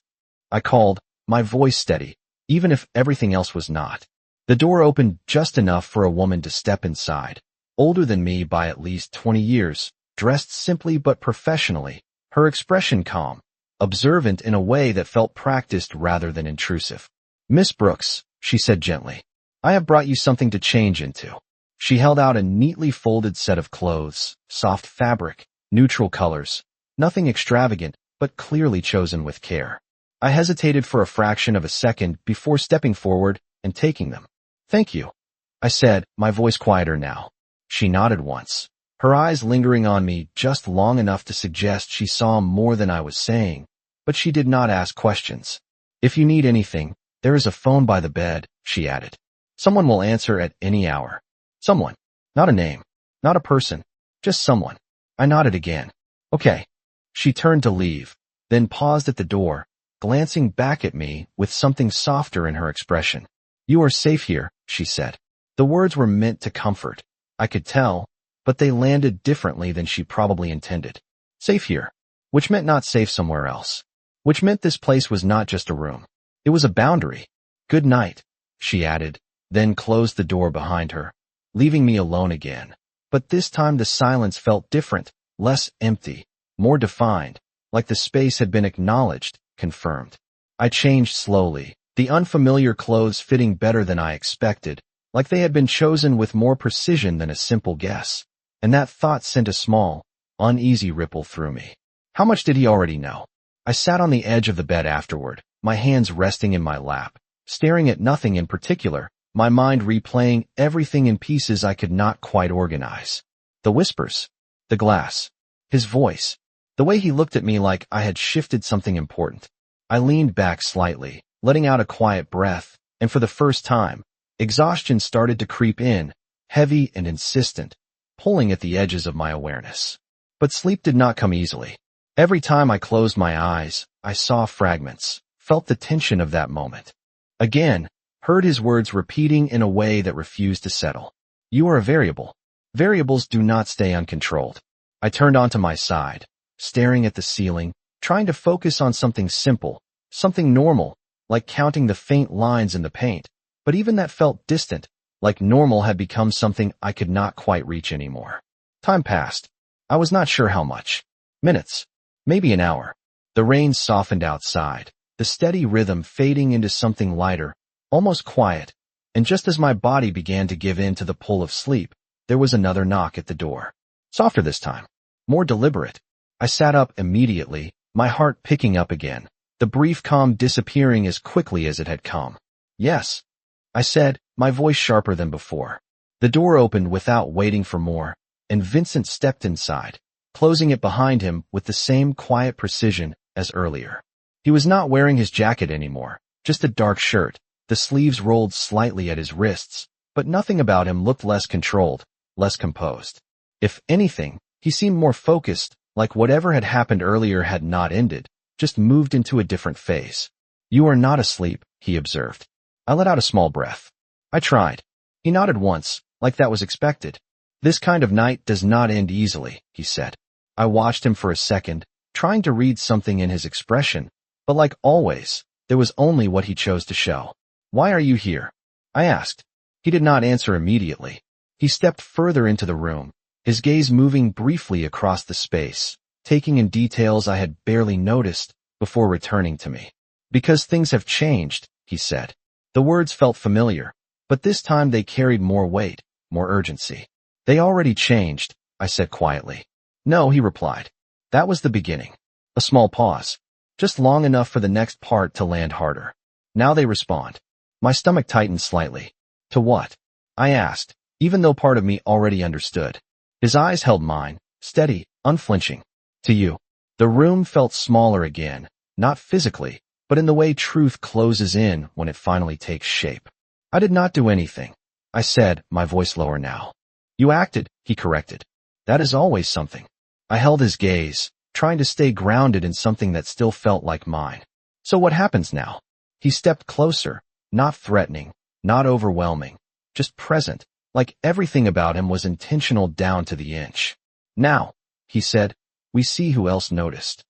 I called, my voice steady, even if everything else was not. The door opened just enough for a woman to step inside, older than me by at least 20 years, dressed simply but professionally, her expression calm, observant in a way that felt practiced rather than intrusive. Miss Brooks, she said gently, I have brought you something to change into. She held out a neatly folded set of clothes, soft fabric, neutral colors, nothing extravagant, but clearly chosen with care. I hesitated for a fraction of a second before stepping forward and taking them. Thank you, I said, my voice quieter now. She nodded once, her eyes lingering on me just long enough to suggest she saw more than I was saying, but she did not ask questions. If you need anything, there is a phone by the bed, she added. Someone will answer at any hour. Someone. Not a name. Not a person. Just someone. I nodded again. Okay. She turned to leave, then paused at the door, glancing back at me with something softer in her expression. You are safe here, she said. The words were meant to comfort. I could tell, but they landed differently than she probably intended. Safe here. Which meant not safe somewhere else. Which meant this place was not just a room. It was a boundary. Good night, she added, then closed the door behind her, leaving me alone again. But this time the silence felt different, less empty, more defined, like the space had been acknowledged, confirmed. I changed slowly, the unfamiliar clothes fitting better than I expected, like they had been chosen with more precision than a simple guess. And that thought sent a small, uneasy ripple through me. How much did he already know? I sat on the edge of the bed afterward, my hands resting in my lap, staring at nothing in particular, my mind replaying everything in pieces I could not quite organize. The whispers, the glass, his voice, the way he looked at me like I had shifted something important. I leaned back slightly, letting out a quiet breath, and for the first time, exhaustion started to creep in, heavy and insistent, pulling at the edges of my awareness. But sleep did not come easily. Every time I closed my eyes, I saw fragments, felt the tension of that moment. Again, heard his words repeating in a way that refused to settle. You are a variable. Variables do not stay uncontrolled. I turned onto my side, staring at the ceiling, trying to focus on something simple, something normal, like counting the faint lines in the paint. But even that felt distant, like normal had become something I could not quite reach anymore. Time passed. I was not sure how much. Minutes. Maybe an hour. The rain softened outside, the steady rhythm fading into something lighter, almost quiet, and just as my body began to give in to the pull of sleep, there was another knock at the door. Softer this time. More deliberate. I sat up immediately, my heart picking up again, the brief calm disappearing as quickly as it had come. Yes, I said, my voice sharper than before. The door opened without waiting for more, and Vincent stepped inside, closing it behind him with the same quiet precision as earlier. He was not wearing his jacket anymore, just a dark shirt, the sleeves rolled slightly at his wrists, but nothing about him looked less controlled, less composed. If anything, he seemed more focused, like whatever had happened earlier had not ended, just moved into a different phase. You are not asleep, he observed. I let out a small breath. I tried. He nodded once, like that was expected. This kind of night does not end easily, he said. I watched him for a second, trying to read something in his expression, but like always, there was only what he chose to show. Why are you here? I asked. He did not answer immediately. He stepped further into the room, his gaze moving briefly across the space, taking in details I had barely noticed before returning to me. Because things have changed, he said. The words felt familiar, but this time they carried more weight, more urgency. They already changed, I said quietly. No, he replied. That was the beginning. A small pause. Just long enough for the next part to land harder. Now they respond. My stomach tightened slightly. To what? I asked, even though part of me already understood. His eyes held mine, steady, unflinching. To you. The room felt smaller again, not physically, but in the way truth closes in when it finally takes shape. I did not do anything, I said, my voice lower now. You acted, he corrected. That is always something. I held his gaze, trying to stay grounded in something that still felt like mine. So what happens now? He stepped closer, not threatening, not overwhelming, just present, like everything about him was intentional down to the inch. Now, he said, we see who else noticed.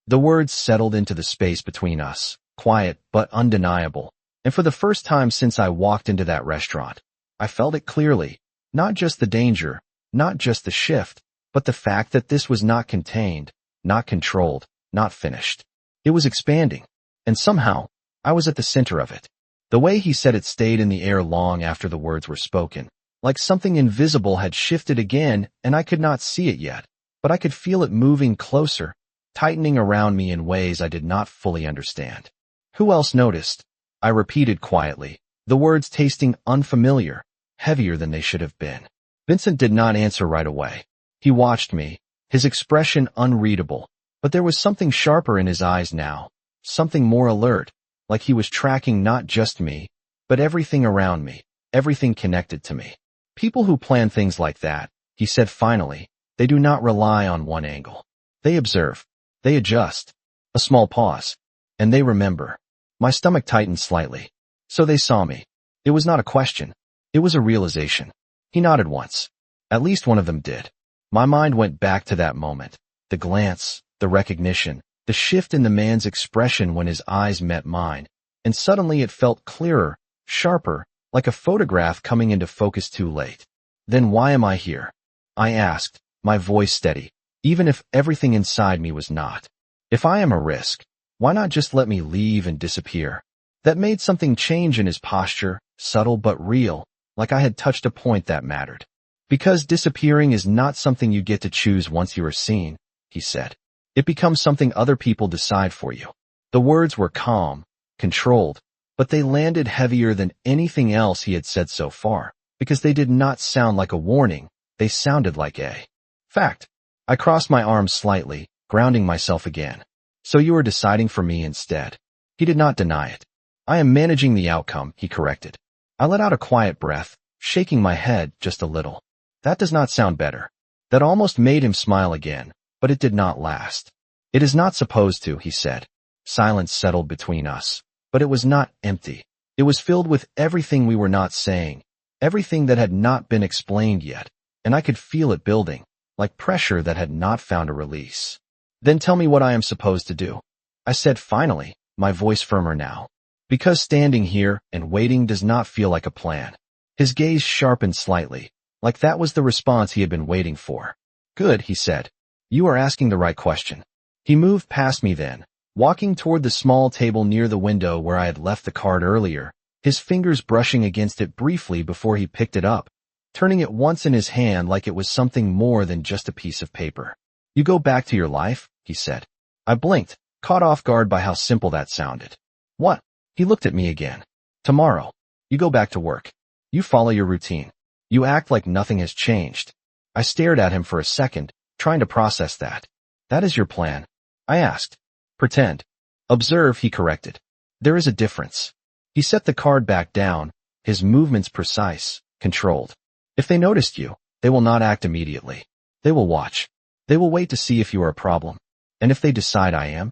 The words settled into the space between us, quiet but undeniable, and for the first time since I walked into that restaurant, I felt it clearly, not just the danger, not just the shift, but the fact that this was not contained, not controlled, not finished. It was expanding, and somehow, I was at the center of it. The way he said it stayed in the air long after the words were spoken, like something invisible had shifted again and I could not see it yet, but I could feel it moving closer, tightening around me in ways I did not fully understand. Who else noticed? I repeated quietly, the words tasting unfamiliar, heavier than they should have been. Vincent did not answer right away. He watched me, his expression unreadable, but there was something sharper in his eyes now, something more alert, like he was tracking not just me, but everything around me, everything connected to me. People who plan things like that, he said finally, they do not rely on one angle. They observe, they adjust, a small pause, and they remember. My stomach tightened slightly. So they saw me. It was not a question. It was a realization. He nodded once. At least one of them did. My mind went back to that moment. The glance, the recognition, the shift in the man's expression when his eyes met mine, and suddenly it felt clearer, sharper, like a photograph coming into focus too late. Then why am I here? I asked, my voice steady, even if everything inside me was not. If I am a risk, why not just let me leave and disappear? That made something change in his posture, subtle but real, like I had touched a point that mattered. Because disappearing is not something you get to choose once you are seen, he said. It becomes something other people decide for you. The words were calm, controlled, but they landed heavier than anything else he had said so far, because they did not sound like a warning, they sounded like a fact. I crossed my arms slightly, grounding myself again. So you are deciding for me instead. He did not deny it. I am managing the outcome, he corrected. I let out a quiet breath, shaking my head just a little. That does not sound better. That almost made him smile again, but it did not last. It is not supposed to, he said. Silence settled between us, but it was not empty. It was filled with everything we were not saying, everything that had not been explained yet, and I could feel it building, like pressure that had not found a release. Then tell me what I am supposed to do, I said finally, my voice firmer now. Because standing here and waiting does not feel like a plan. His gaze sharpened slightly, like that was the response he had been waiting for. Good, he said. You are asking the right question. He moved past me then, walking toward the small table near the window where I had left the card earlier, his fingers brushing against it briefly before he picked it up, turning it once in his hand like it was something more than just a piece of paper. You go back to your life, he said. I blinked, caught off guard by how simple that sounded. What? He looked at me again. Tomorrow. You go back to work. You follow your routine. You act like nothing has changed. I stared at him for a second, trying to process that. That is your plan? I asked. Pretend. Observe, he corrected. There is a difference. He set the card back down, his movements precise, controlled. If they noticed you, they will not act immediately. They will watch. They will wait to see if you are a problem. And if they decide I am?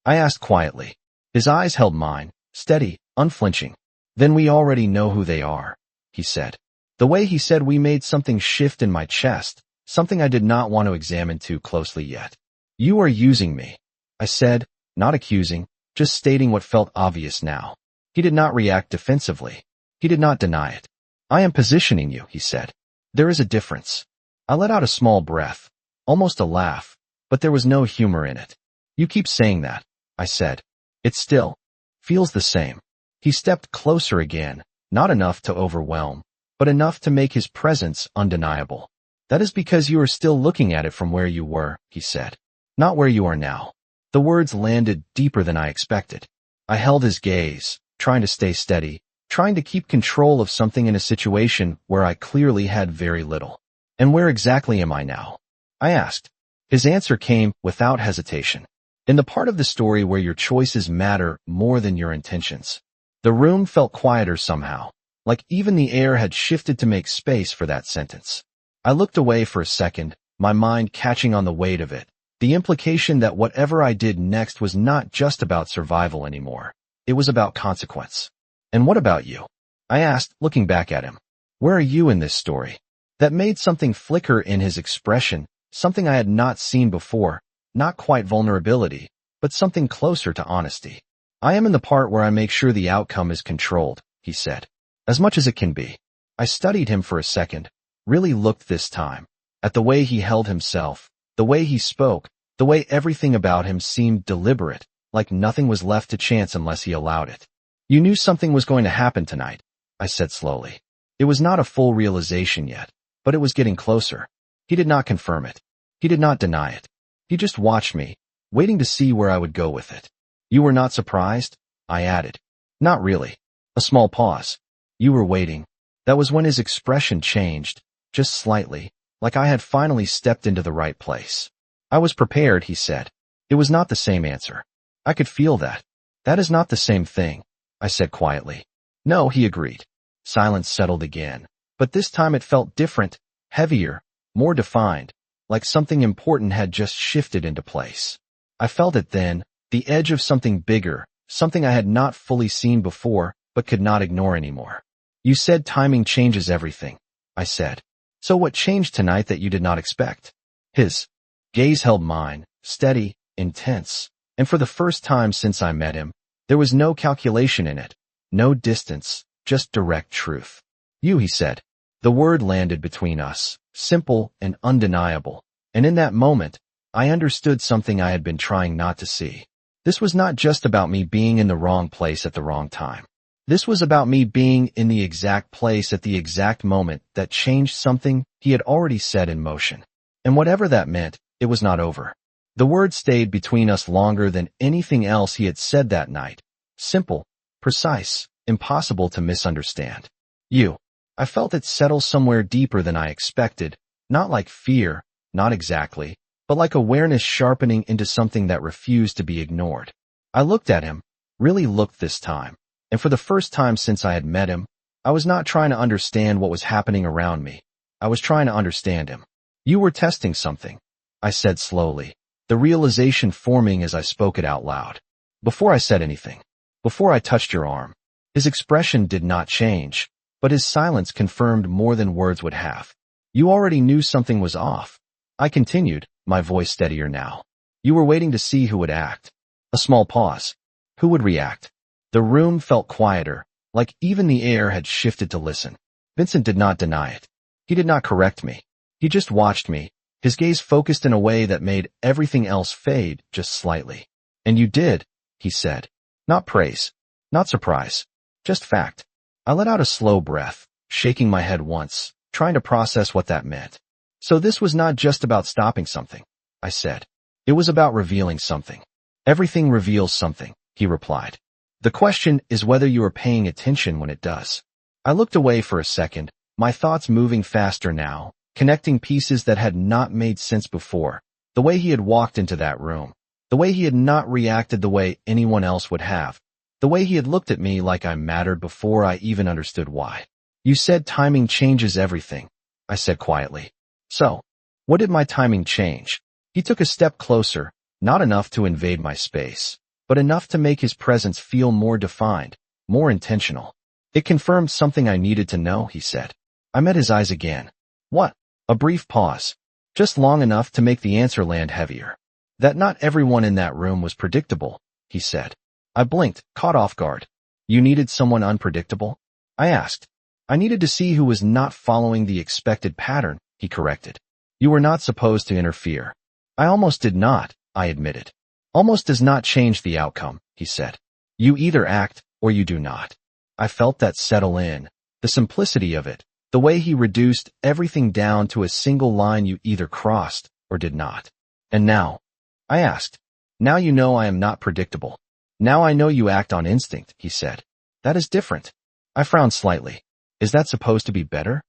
I asked quietly. His eyes held mine, steady, unflinching. Then we already know who they are, he said. The way he said we made something shift in my chest, something I did not want to examine too closely yet. You are using me, I said, not accusing, just stating what felt obvious now. He did not react defensively. He did not deny it. I am positioning you, he said. There is a difference. I let out a small breath, almost a laugh, but there was no humor in it. You keep saying that, I said. It still feels the same. He stepped closer again, not enough to overwhelm, but enough to make his presence undeniable. That is because you are still looking at it from where you were, he said. Not where you are now. The words landed deeper than I expected. I held his gaze, trying to stay steady, trying to keep control of something in a situation where I clearly had very little. And where exactly am I now? I asked. His answer came without hesitation. In the part of the story where your choices matter more than your intentions. The room felt quieter somehow, like even the air had shifted to make space for that sentence. I looked away for a second, my mind catching on the weight of it, the implication that whatever I did next was not just about survival anymore. It was about consequence. And what about you? I asked, looking back at him. Where are you in this story? That made something flicker in his expression, something I had not seen before, not quite vulnerability, but something closer to honesty. I am in the part where I make sure the outcome is controlled, he said. As much as it can be. I studied him for a second, really looked this time, at the way he held himself, the way he spoke, the way everything about him seemed deliberate, like nothing was left to chance unless he allowed it. You knew something was going to happen tonight, I said slowly. It was not a full realization yet, but it was getting closer. He did not confirm it. He did not deny it. He just watched me, waiting to see where I would go with it. You were not surprised? I added. Not really. A small pause. You were waiting. That was when his expression changed, just slightly, like I had finally stepped into the right place. I was prepared, he said. It was not the same answer. I could feel that. That is not the same thing, I said quietly. No, he agreed. Silence settled again, but this time it felt different, heavier, more defined, like something important had just shifted into place. I felt it then, the edge of something bigger, something I had not fully seen before, but could not ignore anymore. You said timing changes everything, I said. So what changed tonight that you did not expect? His gaze held mine, steady, intense, and for the first time since I met him, there was no calculation in it, no distance, just direct truth. You, he said. The word landed between us, simple and undeniable, and in that moment, I understood something I had been trying not to see. This was not just about me being in the wrong place at the wrong time. This was about me being in the exact place at the exact moment that changed something he had already set in motion. And whatever that meant, it was not over. The word stayed between us longer than anything else he had said that night. Simple, precise, impossible to misunderstand. You. I felt it settle somewhere deeper than I expected, not like fear, not exactly, but like awareness sharpening into something that refused to be ignored. I looked at him, really looked this time, and for the first time since I had met him, I was not trying to understand what was happening around me. I was trying to understand him. You were testing something, I said slowly, the realization forming as I spoke it out loud. Before I said anything, before I touched your arm, his expression did not change, but his silence confirmed more than words would have. You already knew something was off. I continued, my voice steadier now. You were waiting to see who would act. A small pause. Who would react? The room felt quieter, like even the air had shifted to listen. Vincent did not deny it. He did not correct me. He just watched me, his gaze focused in a way that made everything else fade just slightly. And you did, he said. Not praise. Not surprise. Just fact. I let out a slow breath, shaking my head once, trying to process what that meant. So this was not just about stopping something, I said. It was about revealing something. Everything reveals something, he replied. The question is whether you are paying attention when it does. I looked away for a second, my thoughts moving faster now, connecting pieces that had not made sense before. The way he had walked into that room. The way he had not reacted the way anyone else would have. The way he had looked at me like I mattered before I even understood why. You said timing changes everything, I said quietly. So, what did my timing change? He took a step closer, not enough to invade my space, but enough to make his presence feel more defined, more intentional. It confirmed something I needed to know, he said. I met his eyes again. What? A brief pause. Just long enough to make the answer land heavier. That not everyone in that room was predictable, he said. I blinked, caught off guard. You needed someone unpredictable? I asked. I needed to see who was not following the expected pattern, he corrected. You were not supposed to interfere. I almost did not, I admitted. Almost does not change the outcome, he said. You either act or you do not. I felt that settle in, the simplicity of it, the way he reduced everything down to a single line you either crossed or did not. And now? I asked. Now you know I am not predictable. Now I know you act on instinct, he said. That is different. I frowned slightly. Is that supposed to be better?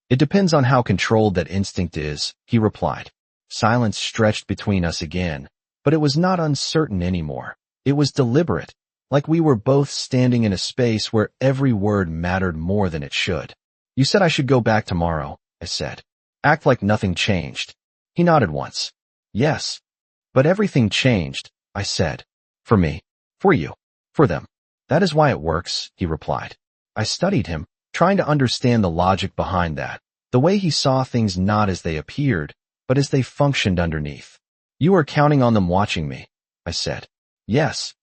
It depends on how controlled that instinct is, he replied. Silence stretched between us again, but it was not uncertain anymore. It was deliberate, like we were both standing in a space where every word mattered more than it should. You said I should go back tomorrow, I said. Act like nothing changed. He nodded once. Yes. But everything changed, I said. For me. For you. For them. That is why it works, he replied. I studied him, trying to understand the logic behind that, the way he saw things not as they appeared, but as they functioned underneath. You are counting on them watching me, I said. Yes.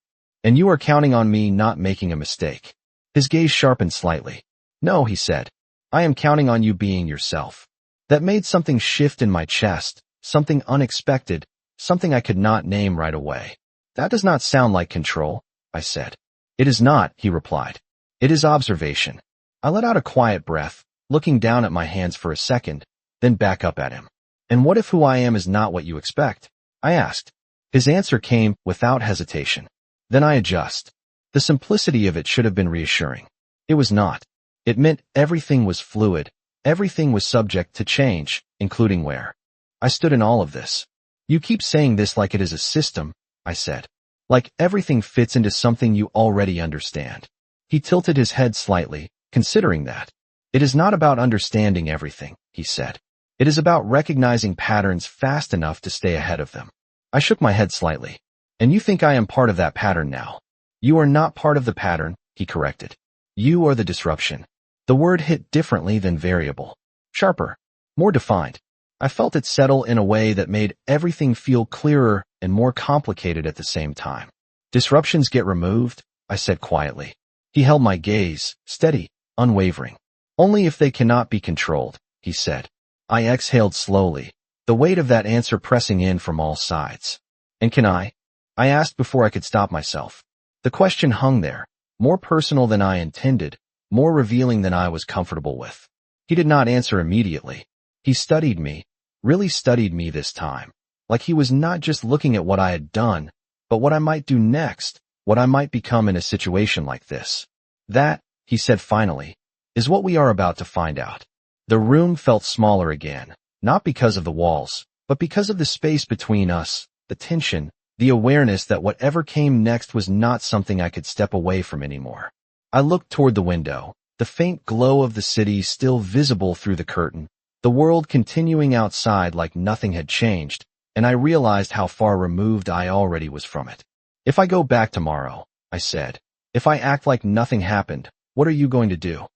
And you are counting on me not making a mistake. His gaze sharpened slightly. No, he said. I am counting on you being yourself. That made something shift in my chest, something unexpected, something I could not name right away. That does not sound like control, I said. It is not, he replied. It is observation. I let out a quiet breath, looking down at my hands for a second, then back up at him. And what if who I am is not what you expect? I asked. His answer came without hesitation. Then I adjust. The simplicity of it should have been reassuring. It was not. It meant everything was fluid, everything was subject to change, including where. I stood in all of this. You keep saying this like it is a system, I said. Like everything fits into something you already understand. He tilted his head slightly, considering that. It is not about understanding everything, he said. It is about recognizing patterns fast enough to stay ahead of them. I shook my head slightly. And you think I am part of that pattern now. You are not part of the pattern, he corrected. You are the disruption. The word hit differently than variable. Sharper. More defined. I felt it settle in a way that made everything feel clearer and more complicated at the same time. Disruptions get removed, I said quietly. He held my gaze, steady, unwavering. Only if they cannot be controlled, he said. I exhaled slowly, the weight of that answer pressing in from all sides. And can I? I asked before I could stop myself. The question hung there, more personal than I intended, more revealing than I was comfortable with. He did not answer immediately. He studied me, really studied me this time, like he was not just looking at what I had done, but what I might do next, what I might become in a situation like this. That, he said finally, is what we are about to find out. The room felt smaller again, not because of the walls, but because of the space between us, the tension, the awareness that whatever came next was not something I could step away from anymore. I looked toward the window, the faint glow of the city still visible through the curtain, the world continuing outside like nothing had changed, and I realized how far removed I already was from it. If I go back tomorrow, I said, if I act like nothing happened, what are you going to do?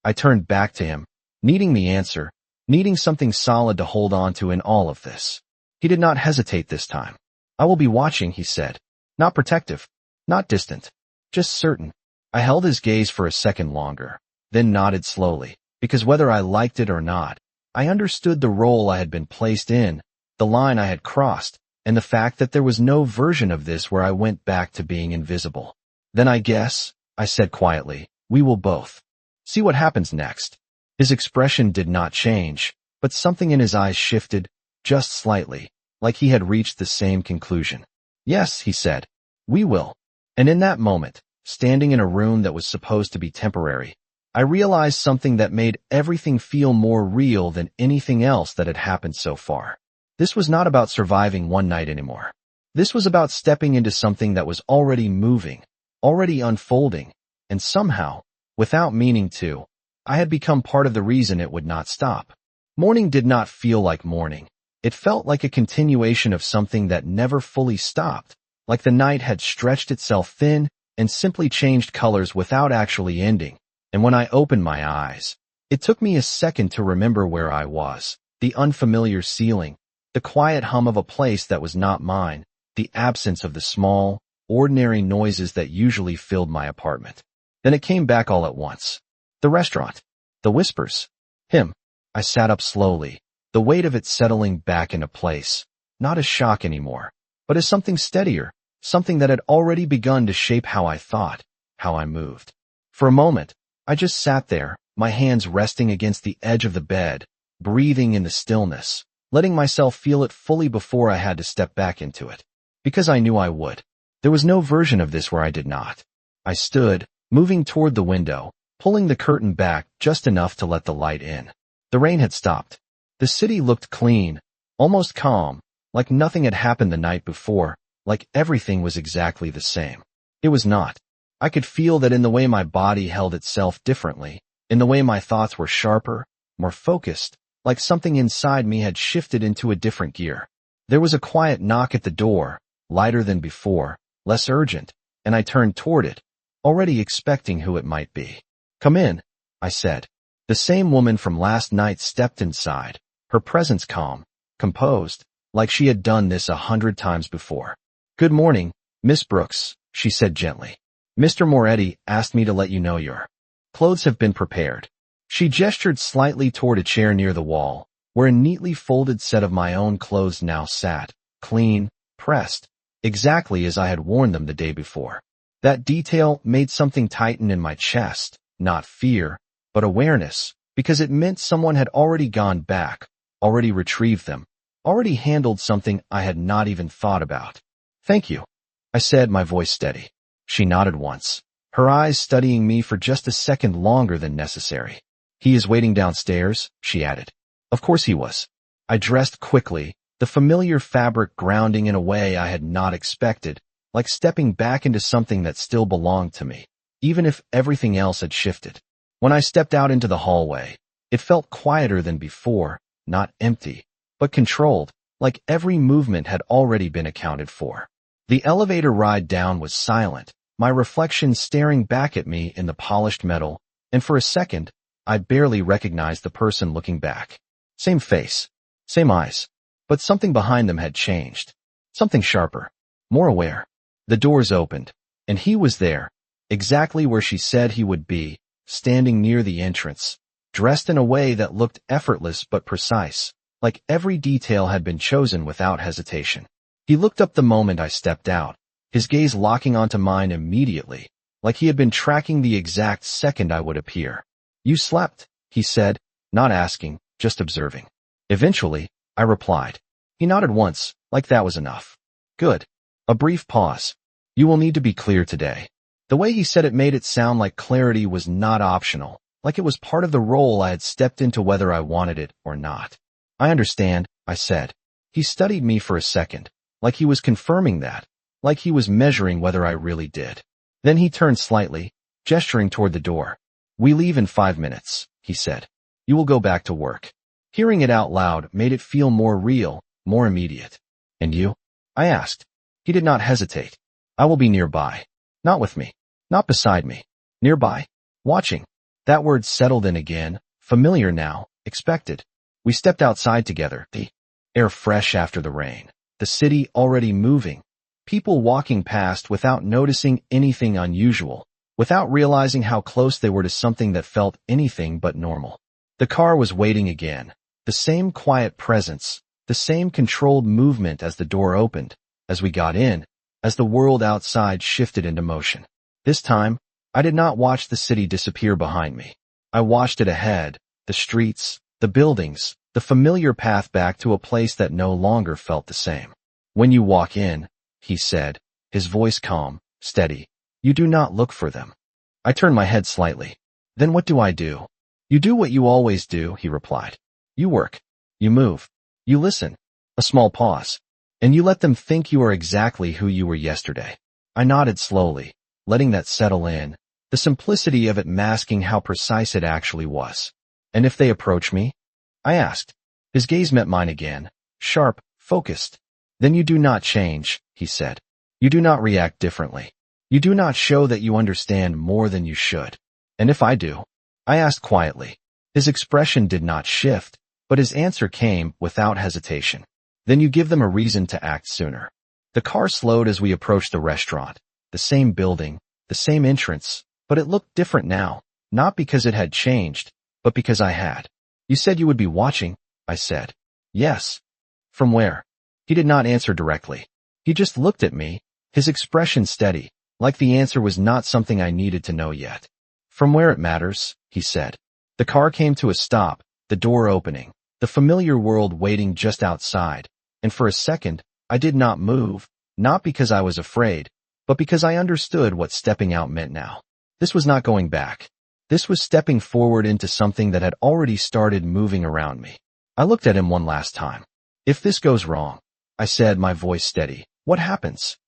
I turned back to him, needing the answer, needing something solid to hold on to in all of this. He did not hesitate this time. I will be watching, he said. Not protective, not distant, just certain. I held his gaze for a second longer, then nodded slowly, because whether I liked it or not, I understood the role I had been placed in, the line I had crossed, and the fact that there was no version of this where I went back to being invisible. Then I guess, I said quietly, we will both see what happens next. His expression did not change, but something in his eyes shifted, just slightly, like he had reached the same conclusion. Yes, he said, we will. And in that moment, standing in a room that was supposed to be temporary, I realized something that made everything feel more real than anything else that had happened so far. This was not about surviving one night anymore. This was about stepping into something that was already moving, already unfolding, and somehow, without meaning to, I had become part of the reason it would not stop. Morning did not feel like morning. It felt like a continuation of something that never fully stopped, like the night had stretched itself thin and simply changed colors without actually ending. And when I opened my eyes, it took me a second to remember where I was, the unfamiliar ceiling, the quiet hum of a place that was not mine, the absence of the small, ordinary noises that usually filled my apartment. Then it came back all at once. The restaurant, the whispers, him. I sat up slowly, the weight of it settling back into place, not as shock anymore, but as something steadier, something that had already begun to shape how I thought, how I moved. For a moment, I just sat there, my hands resting against the edge of the bed, breathing in the stillness, letting myself feel it fully before I had to step back into it. Because I knew I would. There was no version of this where I did not. I stood, moving toward the window, pulling the curtain back just enough to let the light in. The rain had stopped. The city looked clean, almost calm, like nothing had happened the night before, like everything was exactly the same. It was not. I could feel that in the way my body held itself differently, in the way my thoughts were sharper, more focused, like something inside me had shifted into a different gear. There was a quiet knock at the door, lighter than before, less urgent, and I turned toward it, already expecting who it might be. Come in, I said. The same woman from last night stepped inside, her presence calm, composed, like she had done this 100 times before. Good morning, Miss Brooks, she said gently. Mr. Moretti asked me to let you know your clothes have been prepared. She gestured slightly toward a chair near the wall, where a neatly folded set of my own clothes now sat, clean, pressed, exactly as I had worn them the day before. That detail made something tighten in my chest, not fear, but awareness, because it meant someone had already gone back, already retrieved them, already handled something I had not even thought about. Thank you, I said, my voice steady. She nodded once, her eyes studying me for just a second longer than necessary. He is waiting downstairs, she added. Of course he was. I dressed quickly, the familiar fabric grounding in a way I had not expected, like stepping back into something that still belonged to me, even if everything else had shifted. When I stepped out into the hallway, it felt quieter than before, not empty, but controlled, like every movement had already been accounted for. The elevator ride down was silent, my reflection staring back at me in the polished metal, and for a second, I barely recognized the person looking back. Same face, same eyes, but something behind them had changed. Something sharper, more aware. The doors opened, and he was there, exactly where she said he would be, standing near the entrance, dressed in a way that looked effortless but precise, like every detail had been chosen without hesitation. He looked up the moment I stepped out, his gaze locking onto mine immediately, like he had been tracking the exact second I would appear. You slept, he said, not asking, just observing. Eventually, I replied. He nodded once, Like that was enough. Good. A brief pause. You will need to be clear today. The way he said it made it sound like clarity was not optional, like it was part of the role I had stepped into whether I wanted it or not. I understand, I said. He studied me for a second, like he was confirming that, like he was measuring whether I really did. Then he turned slightly, gesturing toward the door. We leave in 5 minutes, he said. You will go back to work. Hearing it out loud made it feel more real, more immediate. And you? I asked. He did not hesitate. I will be nearby. Not with me. Not beside me. Nearby. Watching. That word settled in again, familiar now, expected. We stepped outside together, the air fresh after the rain, the city already moving, people walking past without noticing anything unusual, without realizing how close they were to something that felt anything but normal. The car was waiting again, the same quiet presence, the same controlled movement as the door opened, as we got in, as the world outside shifted into motion. This time, I did not watch the city disappear behind me. I watched it ahead, the streets, the buildings, the familiar path back to a place that no longer felt the same. When you walk in, he said, his voice calm, steady, you do not look for them. I turned my head slightly. Then what do I do? You do what you always do, he replied. You work. You move. You listen. A small pause. And you let them think you are exactly who you were yesterday. I nodded slowly, letting that settle in, the simplicity of it masking how precise it actually was. And if they approach me? I asked. His gaze met mine again, sharp, focused. Then you do not change, he said. You do not react differently. You do not show that you understand more than you should. And if I do? I asked quietly. His expression did not shift, but his answer came without hesitation. Then you give them a reason to act sooner. The car slowed as we approached the restaurant, the same building, the same entrance, but it looked different now, not because it had changed, but because I had. You said you would be watching, I said. Yes. From where? He did not answer directly. He just looked at me, his expression steady, like the answer was not something I needed to know yet. From where it matters, he said. The car came to a stop, the door opening, the familiar world waiting just outside, and for a second, I did not move, not because I was afraid, but because I understood what stepping out meant now. This was not going back. This was stepping forward into something that had already started moving around me. I looked at him one last time. If this goes wrong, I said, my voice steady, what happens?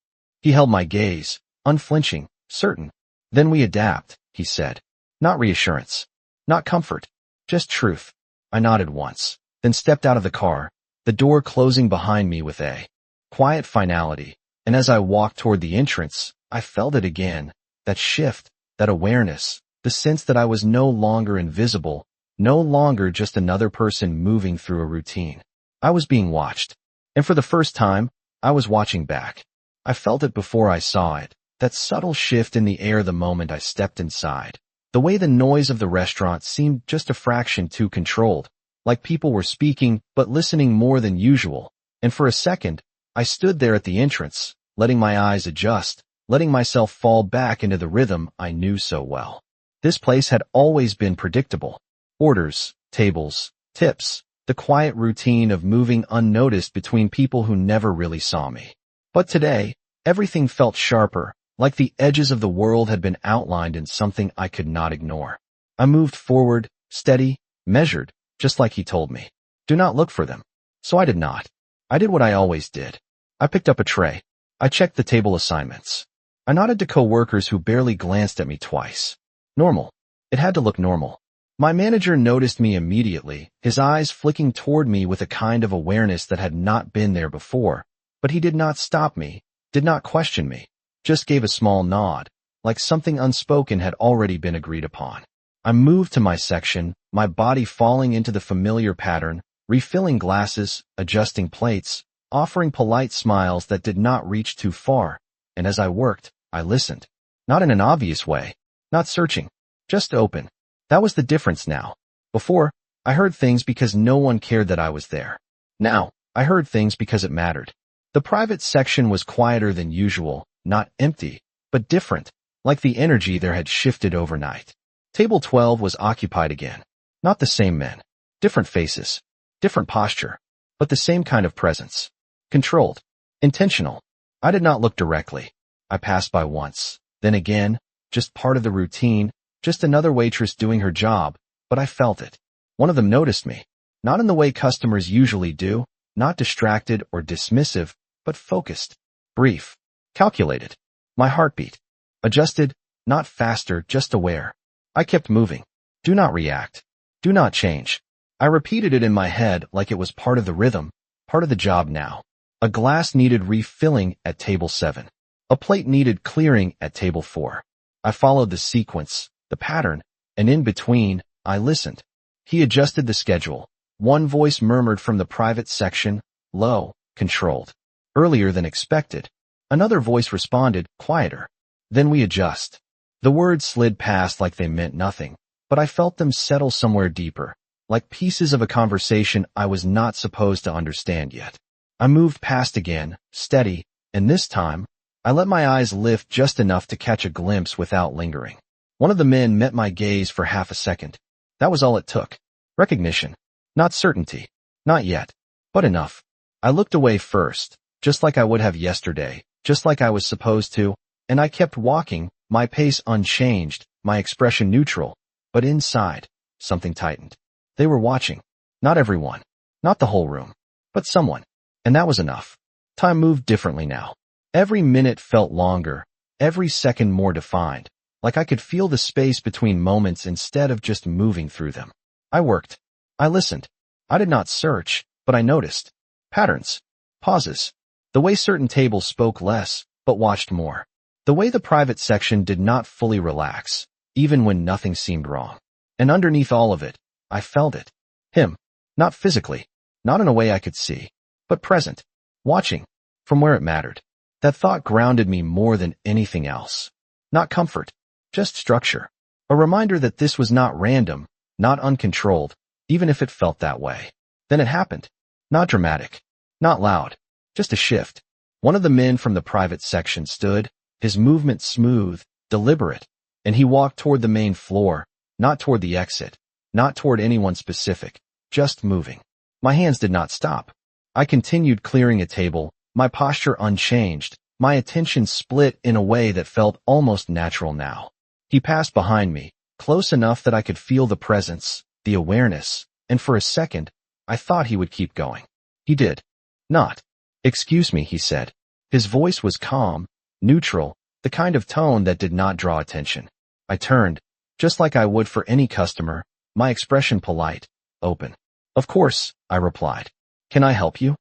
He held my gaze, unflinching, certain. Then we adapt, he said. Not reassurance. Not comfort. Just truth. I nodded once, then stepped out of the car, the door closing behind me with a quiet finality, and as I walked toward the entrance, I felt it again, that shift, that awareness, the sense that I was no longer invisible, no longer just another person moving through a routine. I was being watched. And for the first time, I was watching back. I felt it before I saw it, that subtle shift in the air the moment I stepped inside. The way the noise of the restaurant seemed just a fraction too controlled, like people were speaking but listening more than usual. And for a second, I stood there at the entrance, letting my eyes adjust, letting myself fall back into the rhythm I knew so well. This place had always been predictable. Orders, tables, tips, the quiet routine of moving unnoticed between people who never really saw me. But today, everything felt sharper, like the edges of the world had been outlined in something I could not ignore. I moved forward, steady, measured, just like he told me. Do not look for them. So I did not. I did what I always did. I picked up a tray. I checked the table assignments. I nodded to coworkers who barely glanced at me twice. Normal. It had to look normal. My manager noticed me immediately, his eyes flicking toward me with a kind of awareness that had not been there before, but he did not stop me, did not question me, just gave a small nod, like something unspoken had already been agreed upon. I moved to my section, my body falling into the familiar pattern, refilling glasses, adjusting plates, offering polite smiles that did not reach too far, and as I worked, I listened. Not in an obvious way, not searching, just open. That was the difference now. Before, I heard things because no one cared that I was there. Now, I heard things because it mattered. The private section was quieter than usual, not empty, but different, like the energy there had shifted overnight. Table 12 was occupied again. Not the same men. Different faces. Different posture. But the same kind of presence. Controlled. Intentional. I did not look directly. I passed by once. Then again, just part of the routine, just another waitress doing her job, but I felt it. One of them noticed me. Not in the way customers usually do, not distracted or dismissive, but focused. Brief. Calculated. My heartbeat. Adjusted, not faster, just aware. I kept moving. Do not react. Do not change. I repeated it in my head like it was part of the rhythm, part of the job now. A glass needed refilling at table 7. A plate needed clearing at table 4. I followed the sequence, the pattern, and in between, I listened. He adjusted the schedule. One voice murmured from the private section, low, controlled. Earlier than expected. Another voice responded, quieter. Then we adjust. The words slid past like they meant nothing, but I felt them settle somewhere deeper, like pieces of a conversation I was not supposed to understand yet. I moved past again, steady, and this time, I let my eyes lift just enough to catch a glimpse without lingering. One of the men met my gaze for half a second. That was all it took. Recognition. Not certainty. Not yet. But enough. I looked away first, just like I would have yesterday, just like I was supposed to, and I kept walking, my pace unchanged, my expression neutral, but inside, something tightened. They were watching. Not everyone. Not the whole room. But someone. And that was enough. Time moved differently now. Every minute felt longer, every second more defined, like I could feel the space between moments instead of just moving through them. I worked. I listened. I did not search, but I noticed. Patterns. Pauses. The way certain tables spoke less, but watched more. The way the private section did not fully relax, even when nothing seemed wrong. And underneath all of it, I felt it. Him. Not physically. Not in a way I could see. But present. Watching. From where it mattered. That thought grounded me more than anything else. Not comfort. Just structure. A reminder that this was not random, not uncontrolled, even if it felt that way. Then it happened. Not dramatic. Not loud. Just a shift. One of the men from the private section stood, his movement smooth, deliberate, and he walked toward the main floor, not toward the exit, not toward anyone specific, just moving. My hands did not stop. I continued clearing a table, my posture unchanged, my attention split in a way that felt almost natural now. He passed behind me, close enough that I could feel the presence, the awareness, and for a second, I thought he would keep going. He did. Not. Excuse me, he said. His voice was calm, neutral, the kind of tone that did not draw attention. I turned, just like I would for any customer, my expression polite, open. Of course, I replied. Can I help you?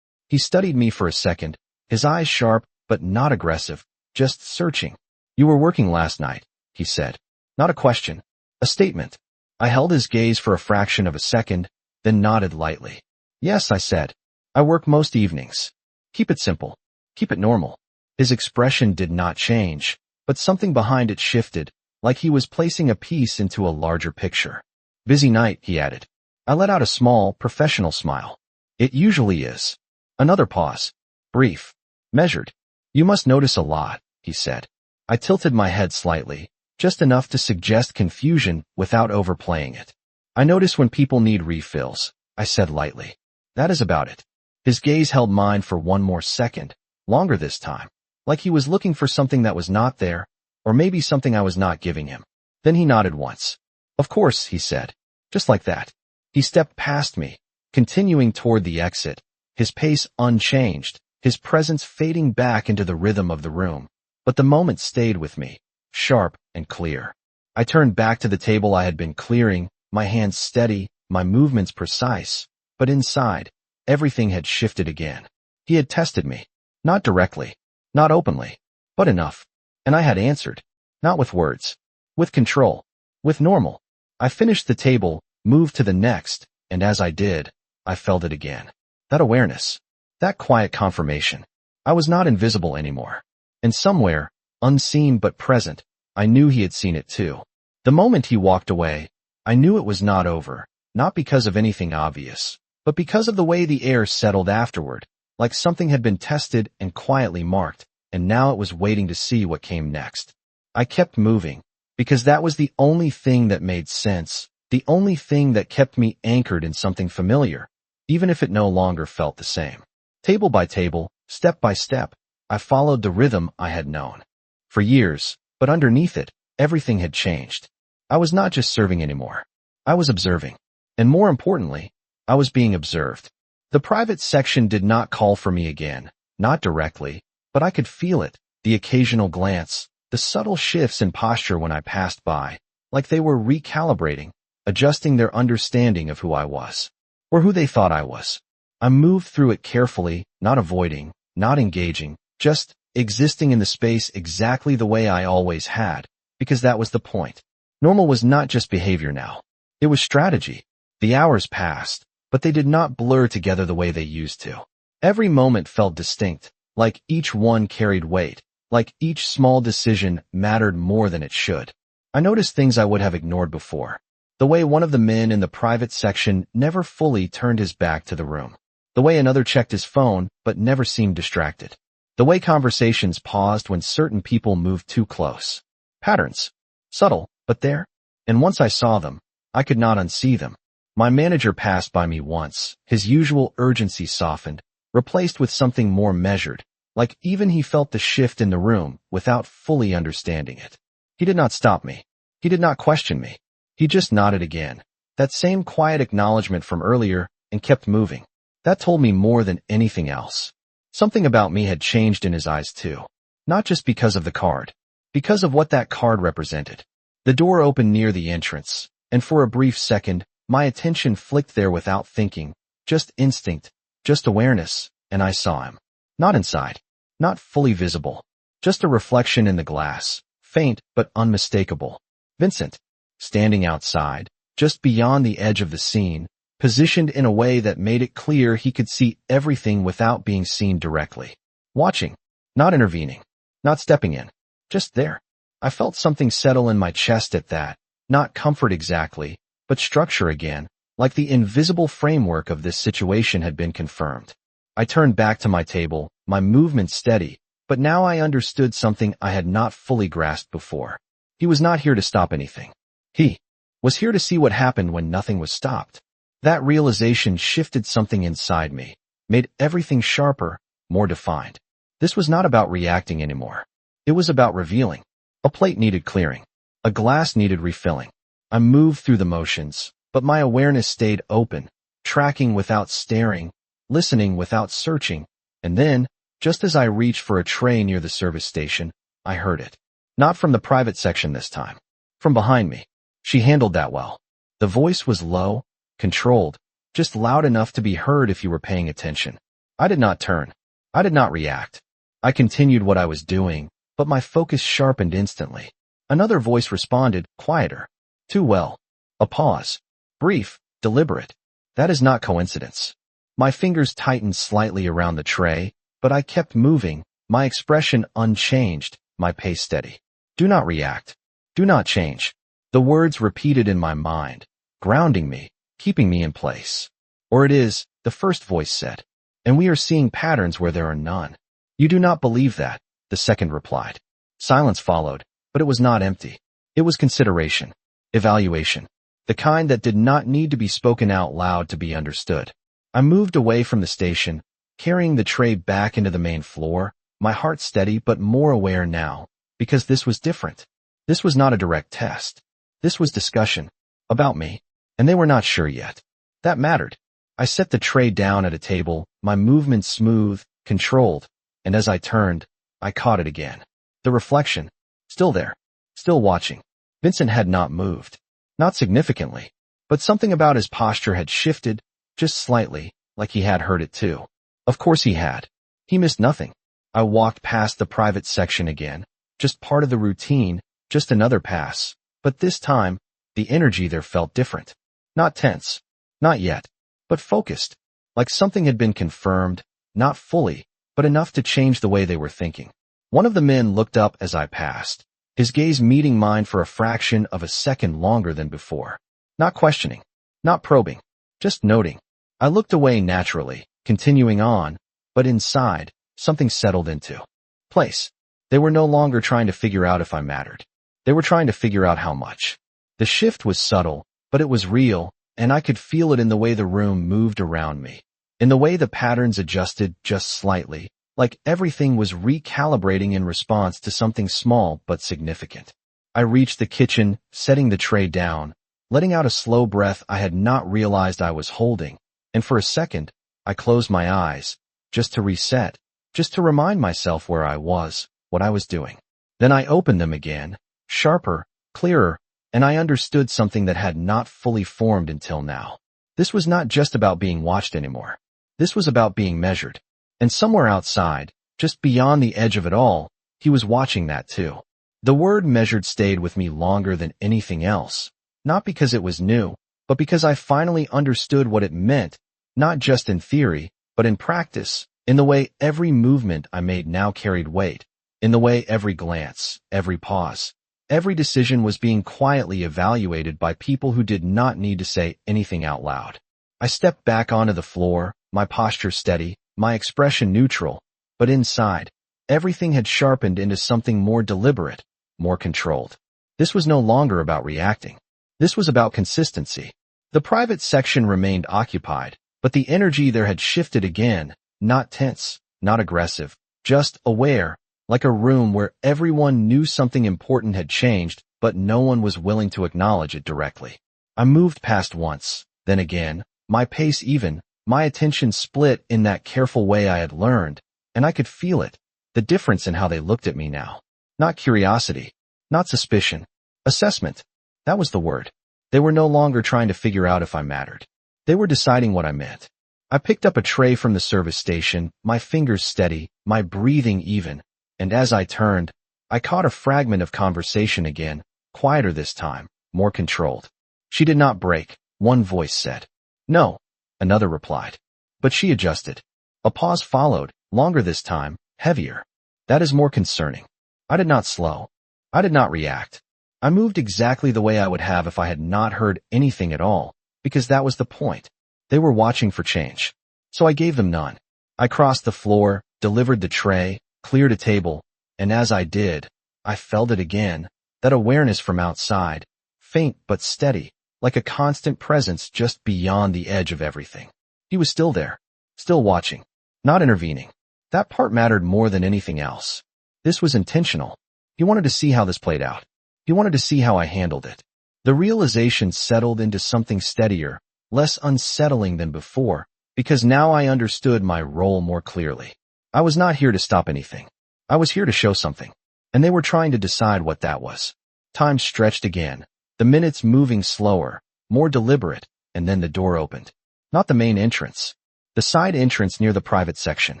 He studied me for a second, his eyes sharp but not aggressive, just searching. You were working last night, he said. Not a question, a statement. I held his gaze for a fraction of a second, then nodded lightly. Yes, I said. I work most evenings. Keep it simple. Keep it normal. His expression did not change, but something behind it shifted, like he was placing a piece into a larger picture. Busy night, he added. I let out a small, professional smile. It usually is. Another pause. Brief. Measured. You must notice a lot, he said. I tilted my head slightly, just enough to suggest confusion without overplaying it. I notice when people need refills, I said lightly. That is about it. His gaze held mine for one more second, longer this time, like he was looking for something that was not there, or maybe something I was not giving him. Then he nodded once. Of course, he said. Just like that. He stepped past me, continuing toward the exit, his pace unchanged, his presence fading back into the rhythm of the room. But the moment stayed with me, sharp and clear. I turned back to the table I had been clearing, my hands steady, my movements precise, but inside, everything had shifted again. He had tested me. Not directly, not openly, but enough. And I had answered. Not with words. With control. With normal. I finished the table, moved to the next, and as I did, I felt it again. That awareness. That quiet confirmation. I was not invisible anymore. And somewhere, unseen but present, I knew he had seen it too. The moment he walked away, I knew it was not over, not because of anything obvious, but because of the way the air settled afterward, like something had been tested and quietly marked, and now it was waiting to see what came next. I kept moving, because that was the only thing that made sense, the only thing that kept me anchored in something familiar, even if it no longer felt the same. Table by table, step by step, I followed the rhythm I had known for years, but underneath it, everything had changed. I was not just serving anymore. I was observing. And more importantly, I was being observed. The private section did not call for me again, not directly, but I could feel it, the occasional glance, the subtle shifts in posture when I passed by, like they were recalibrating, adjusting their understanding of who I was, or who they thought I was. I moved through it carefully, not avoiding, not engaging, just existing in the space exactly the way I always had, because that was the point. Normal was not just behavior now. It was strategy. The hours passed, but they did not blur together the way they used to. Every moment felt distinct, like each one carried weight, like each small decision mattered more than it should. I noticed things I would have ignored before. The way one of the men in the private section never fully turned his back to the room. The way another checked his phone but never seemed distracted. The way conversations paused when certain people moved too close. Patterns. Subtle, but there. And once I saw them, I could not unsee them. My manager passed by me once, his usual urgency softened, replaced with something more measured, like even he felt the shift in the room without fully understanding it. He did not stop me. He did not question me. He just nodded again. That same quiet acknowledgement from earlier, and kept moving. That told me more than anything else. Something about me had changed in his eyes too. Not just because of the card. Because of what that card represented. The door opened near the entrance, and for a brief second, my attention flicked there without thinking, just instinct, just awareness, and I saw him. Not inside. Not fully visible. Just a reflection in the glass, faint but unmistakable. Vincent. Standing outside, just beyond the edge of the scene, positioned in a way that made it clear he could see everything without being seen directly. Watching. Not intervening. Not stepping in. Just there. I felt something settle in my chest at that. Not comfort exactly, but structure again, like the invisible framework of this situation had been confirmed. I turned back to my table, my movement steady, but now I understood something I had not fully grasped before. He was not here to stop anything. He was here to see what happened when nothing was stopped. That realization shifted something inside me, made everything sharper, more defined. This was not about reacting anymore. It was about revealing. A plate needed clearing. A glass needed refilling. I moved through the motions, but my awareness stayed open, tracking without staring, listening without searching, and then, just as I reached for a tray near the service station, I heard it. Not from the private section this time. From behind me. She handled that well. The voice was low, controlled, just loud enough to be heard if you were paying attention. I did not turn. I did not react. I continued what I was doing, but my focus sharpened instantly. Another voice responded, quieter. Too well. A pause. Brief, deliberate. That is not coincidence. My fingers tightened slightly around the tray, but I kept moving, my expression unchanged, my pace steady. Do not react. Do not change. The words repeated in my mind, grounding me, keeping me in place. Or it is, the first voice said. And we are seeing patterns where there are none. You do not believe that, the second replied. Silence followed, but it was not empty. It was consideration, evaluation, the kind that did not need to be spoken out loud to be understood. I moved away from the station, carrying the tray back into the main floor, my heart steady but more aware now, because this was different. This was not a direct test. This was discussion. About me. And they were not sure yet. That mattered. I set the tray down at a table, my movement smooth, controlled, and as I turned, I caught it again. The reflection. Still there. Still watching. Vincent had not moved. Not significantly. But something about his posture had shifted, just slightly, like he had heard it too. Of course he had. He missed nothing. I walked past the private section again, just part of the routine, just another pass. But this time, the energy there felt different. Not tense. Not yet. But focused. Like something had been confirmed, not fully, but enough to change the way they were thinking. One of the men looked up as I passed, his gaze meeting mine for a fraction of a second longer than before. Not questioning. Not probing. Just noting. I looked away naturally, continuing on, but inside, something settled into place. They were no longer trying to figure out if I mattered. They were trying to figure out how much. The shift was subtle, but it was real, and I could feel it in the way the room moved around me. in the way the patterns adjusted just slightly, like everything was recalibrating in response to something small but significant. I reached the kitchen, setting the tray down, letting out a slow breath I had not realized I was holding, and for a second, I closed my eyes, just to reset, just to remind myself where I was, what I was doing. Then I opened them again, sharper, clearer, and I understood something that had not fully formed until now. This was not just about being watched anymore. This was about being measured. And somewhere outside, just beyond the edge of it all, he was watching that too. The word measured stayed with me longer than anything else, not because it was new, but because I finally understood what it meant, not just in theory, but in practice, in the way every movement I made now carried weight, in the way every glance, every pause, every decision was being quietly evaluated by people who did not need to say anything out loud. I stepped back onto the floor, my posture steady, my expression neutral, but inside, everything had sharpened into something more deliberate, more controlled. This was no longer about reacting. This was about consistency. The private section remained occupied, but the energy there had shifted again, not tense, not aggressive, just aware, like a room where everyone knew something important had changed, but no one was willing to acknowledge it directly. I moved past once, then again, my pace even, my attention split in that careful way I had learned, and I could feel it, the difference in how they looked at me now. Not curiosity, not suspicion, assessment. That was the word. They were no longer trying to figure out if I mattered. They were deciding what I meant. I picked up a tray from the service station, my fingers steady, my breathing even, and as I turned, I caught a fragment of conversation again, quieter this time, more controlled. She did not break, one voice said. No, another replied. But she adjusted. A pause followed, longer this time, heavier. That is more concerning. I did not slow. I did not react. I moved exactly the way I would have if I had not heard anything at all, because that was the point. They were watching for change. So I gave them none. I crossed the floor, delivered the tray, cleared a table, and as I did, I felt it again, that awareness from outside, faint but steady, like a constant presence just beyond the edge of everything. He was still there, still watching, not intervening. That part mattered more than anything else. This was intentional. He wanted to see how this played out. He wanted to see how I handled it. The realization settled into something steadier, less unsettling than before, because now I understood my role more clearly. I was not here to stop anything. I was here to show something. And they were trying to decide what that was. Time stretched again, the minutes moving slower, more deliberate, and then the door opened. Not the main entrance. The side entrance near the private section.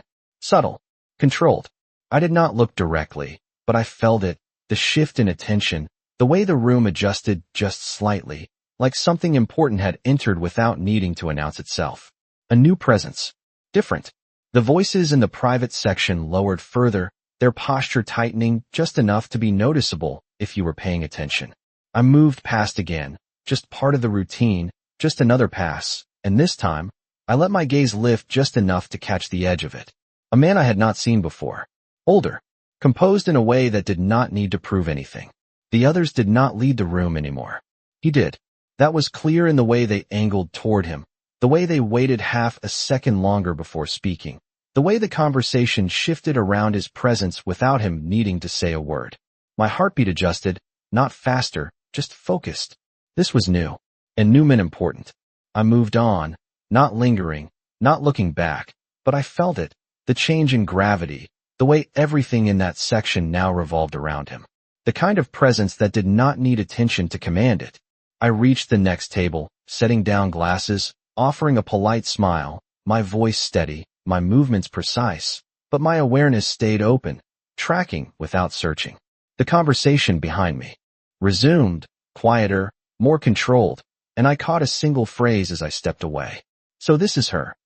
Subtle. Controlled. I did not look directly, but I felt it, the shift in attention, the way the room adjusted just slightly, like something important had entered without needing to announce itself. A new presence. Different. The voices in the private section lowered further, their posture tightening just enough to be noticeable if you were paying attention. I moved past again, just part of the routine, just another pass, and this time, I let my gaze lift just enough to catch the edge of it. A man I had not seen before. Older. Composed in a way that did not need to prove anything. The others did not lead the room anymore. He did. That was clear in the way they angled toward him, the way they waited half a second longer before speaking, the way the conversation shifted around his presence without him needing to say a word. My heartbeat adjusted, not faster, just focused. This was new, and new meant important. I moved on, not lingering, not looking back, but I felt it, the change in gravity, the way everything in that section now revolved around him. The kind of presence that did not need attention to command it. I reached the next table, setting down glasses, offering a polite smile, my voice steady, my movements precise, but my awareness stayed open, tracking without searching. The conversation behind me resumed, quieter, more controlled, and I caught a single phrase as I stepped away. So this is her.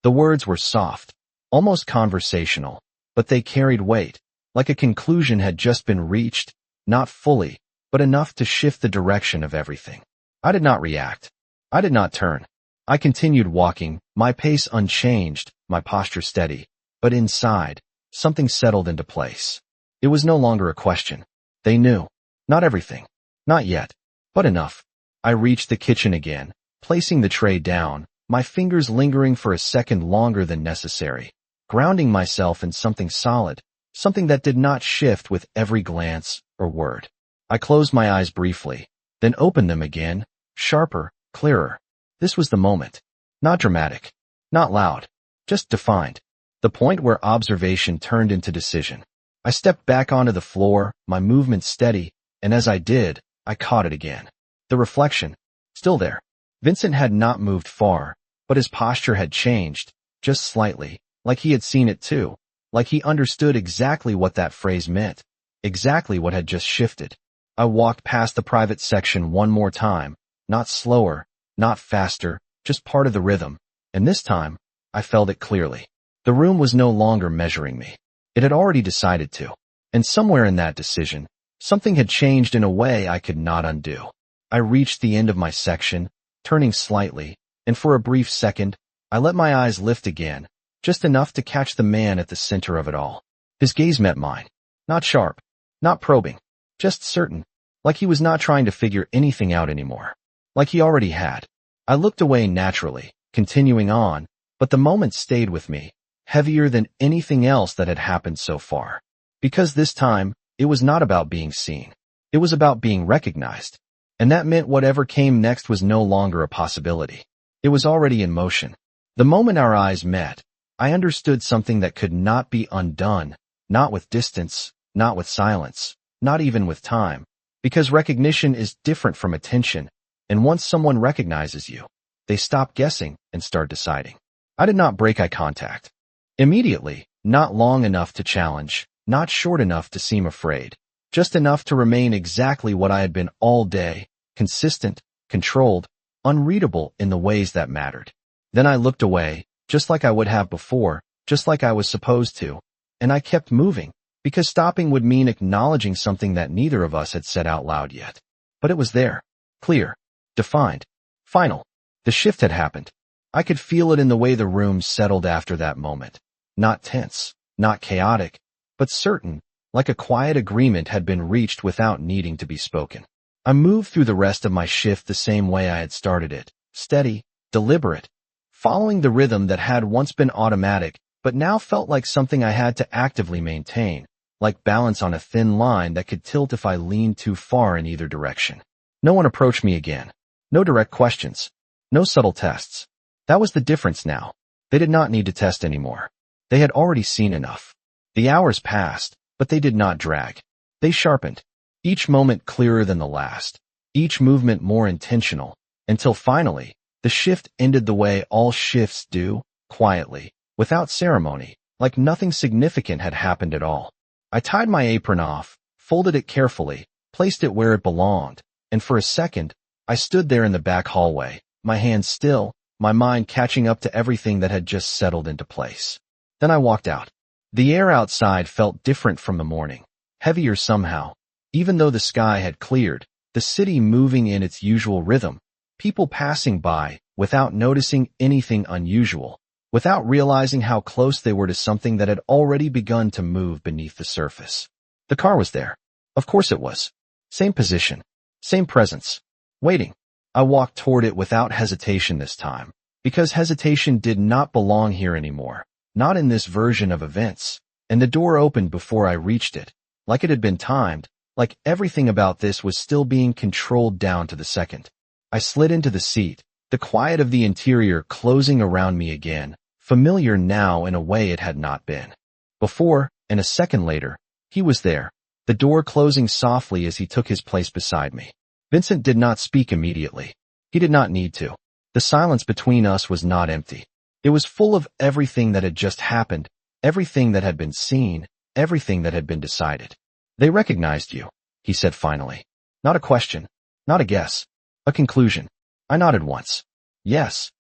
The words were soft, almost conversational, but they carried weight, like a conclusion had just been reached, not fully, but enough to shift the direction of everything. I did not react. I did not turn. I continued walking, my pace unchanged, my posture steady, but inside, something settled into place. It was no longer a question. They knew. Not everything. Not yet. But enough. I reached the kitchen again, placing the tray down, my fingers lingering for a second longer than necessary, grounding myself in something solid, something that did not shift with every glance or word. I closed my eyes briefly, then opened them again, sharper, clearer. This was the moment. Not dramatic, not loud, just defined. The point where observation turned into decision. I stepped back onto the floor, my movement steady, and as I did, I caught it again. The reflection, still there. Vincent had not moved far, but his posture had changed, just slightly, like he had seen it too, like he understood exactly what that phrase meant, exactly what had just shifted. I walked past the private section one more time, not slower, not faster, just part of the rhythm, and this time, I felt it clearly. The room was no longer measuring me. It had already decided to, and somewhere in that decision, something had changed in a way I could not undo. I reached the end of my section, turning slightly, and for a brief second, I let my eyes lift again, just enough to catch the man at the center of it all. His gaze met mine. Not sharp, not probing, just certain, like he was not trying to figure anything out anymore. Like he already had. I looked away naturally, continuing on, but the moment stayed with me, heavier than anything else that had happened so far. Because this time, it was not about being seen. It was about being recognized. And that meant whatever came next was no longer a possibility. It was already in motion. The moment our eyes met, I understood something that could not be undone, not with distance, not with silence, not even with time. Because recognition is different from attention, and once someone recognizes you, they stop guessing and start deciding. I did not break eye contact. Immediately, not long enough to challenge, not short enough to seem afraid, just enough to remain exactly what I had been all day, consistent, controlled, unreadable in the ways that mattered. Then I looked away, just like I would have before, just like I was supposed to, and I kept moving, because stopping would mean acknowledging something that neither of us had said out loud yet. But it was there, clear, defined, final. The shift had happened. I could feel it in the way the room settled after that moment. Not tense, not chaotic, but certain, like a quiet agreement had been reached without needing to be spoken. I moved through the rest of my shift the same way I had started it, steady, deliberate, following the rhythm that had once been automatic, but now felt like something I had to actively maintain, like balance on a thin line that could tilt if I leaned too far in either direction. No one approached me again. No direct questions. No subtle tests. That was the difference now. They did not need to test anymore. They had already seen enough. The hours passed, but they did not drag. They sharpened. Each moment clearer than the last. Each movement more intentional, until finally, the shift ended the way all shifts do, quietly, without ceremony, like nothing significant had happened at all. I tied my apron off, folded it carefully, placed it where it belonged, and for a second, I stood there in the back hallway, my hands still, my mind catching up to everything that had just settled into place. Then I walked out. The air outside felt different from the morning, heavier somehow. Even though the sky had cleared, the city moving in its usual rhythm, people passing by, without noticing anything unusual, without realizing how close they were to something that had already begun to move beneath the surface. The car was there. Of course it was. Same position. Same presence. Waiting. I walked toward it without hesitation this time, because hesitation did not belong here anymore, not in this version of events, and the door opened before I reached it, like it had been timed, like everything about this was still being controlled down to the second. I slid into the seat, the quiet of the interior closing around me again, familiar now in a way it had not been. Before, and a second later, he was there, the door closing softly as he took his place beside me. Vincent did not speak immediately. He did not need to. The silence between us was not empty. It was full of everything that had just happened, everything that had been seen, everything that had been decided. They recognized you, he said finally. Not a question, not a guess, a conclusion. I nodded once. Yes.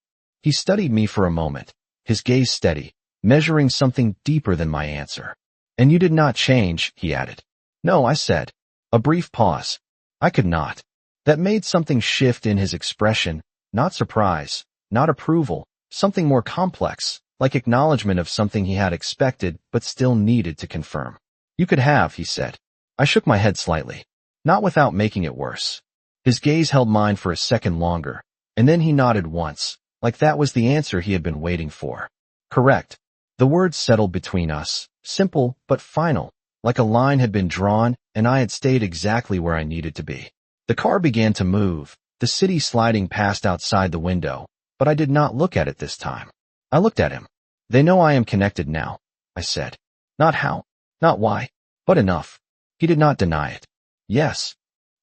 He studied me for a moment, his gaze steady, measuring something deeper than my answer. And you did not change, he added. No, I said. A brief pause. I could not. That made something shift in his expression, not surprise, not approval, something more complex, like acknowledgement of something he had expected but still needed to confirm. You could have, he said. I shook my head slightly, not without making it worse. His gaze held mine for a second longer, and then he nodded once, like that was the answer he had been waiting for. Correct. The words settled between us, simple but final, like a line had been drawn and I had stayed exactly where I needed to be. The car began to move, the city sliding past outside the window, but I did not look at it this time. I looked at him. They know I am connected now, I said. Not how, not why, but enough. He did not deny it. Yes.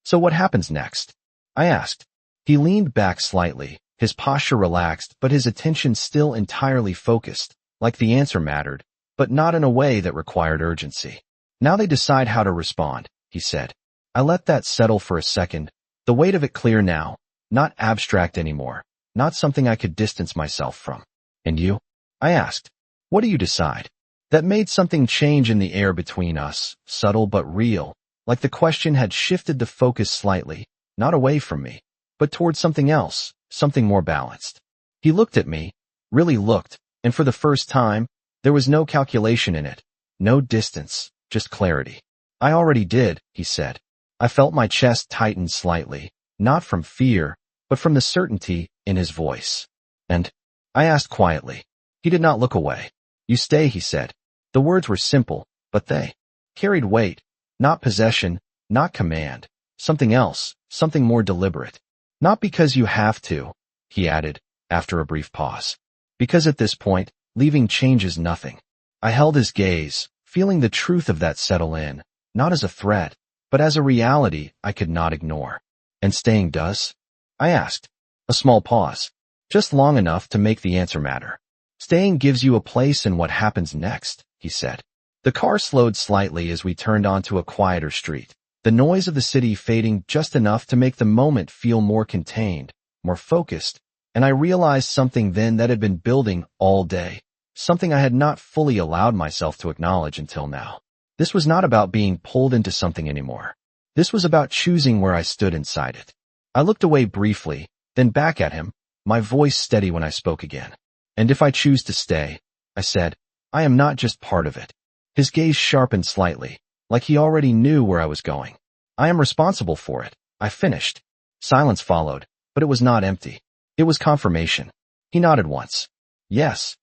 So what happens next? I asked. He leaned back slightly, his posture relaxed, but his attention still entirely focused, like the answer mattered, but not in a way that required urgency. Now they decide how to respond, he said. I let that settle for a second, the weight of it clear now, not abstract anymore, not something I could distance myself from. And you? I asked. What do you decide? That made something change in the air between us, subtle but real, like the question had shifted the focus slightly, not away from me, but towards something else, something more balanced. He looked at me, really looked, and for the first time, there was no calculation in it, no distance, just clarity. I already did, he said. I felt my chest tighten slightly, not from fear, but from the certainty in his voice. And? I asked quietly. He did not look away. You stay, he said. The words were simple, but they carried weight, not possession, not command, something else, something more deliberate. Not because you have to, he added, after a brief pause. Because at this point, leaving changes nothing. I held his gaze, feeling the truth of that settle in, not as a threat, but as a reality I could not ignore. And staying does? I asked. A small pause. Just long enough to make the answer matter. Staying gives you a place in what happens next, he said. The car slowed slightly as we turned onto a quieter street, the noise of the city fading just enough to make the moment feel more contained, more focused, and I realized something then that had been building all day, something I had not fully allowed myself to acknowledge until now. This was not about being pulled into something anymore. This was about choosing where I stood inside it. I looked away briefly, then back at him, my voice steady when I spoke again. And if I choose to stay, I said, I am not just part of it. His gaze sharpened slightly, like he already knew where I was going. I am responsible for it, I finished. Silence followed, but it was not empty. It was confirmation. He nodded once. Yes.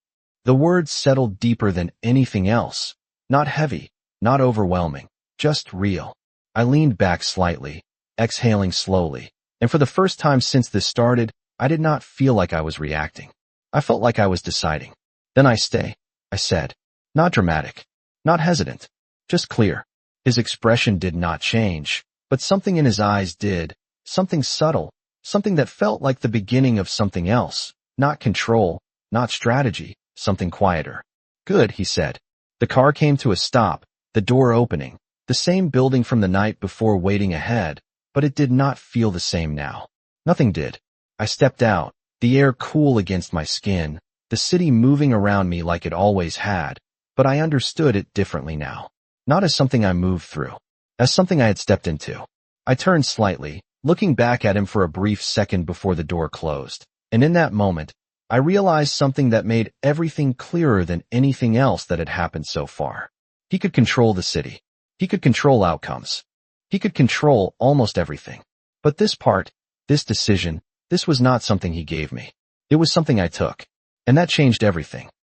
The words settled deeper than anything else. Not heavy, not overwhelming, just real. I leaned back slightly, exhaling slowly, and for the first time since this started, I did not feel like I was reacting. I felt like I was deciding. Then I stay, I said. Not dramatic, not hesitant, just clear. His expression did not change, but something in his eyes did, something subtle, something that felt like the beginning of something else, not control, not strategy, something quieter. Good, he said. The car came to a stop, the door opening, the same building from the night before waiting ahead, but it did not feel the same now. Nothing did. I stepped out, the air cool against my skin, the city moving around me like it always had, but I understood it differently now. Not as something I moved through, as something I had stepped into. I turned slightly, looking back at him for a brief second before the door closed, and in that moment, I realized something that made everything clearer than anything else that had happened so far. He could control the city. He could control outcomes. He could control almost everything. But this part, this decision, this was not something he gave me. It was something I took. And that changed everything.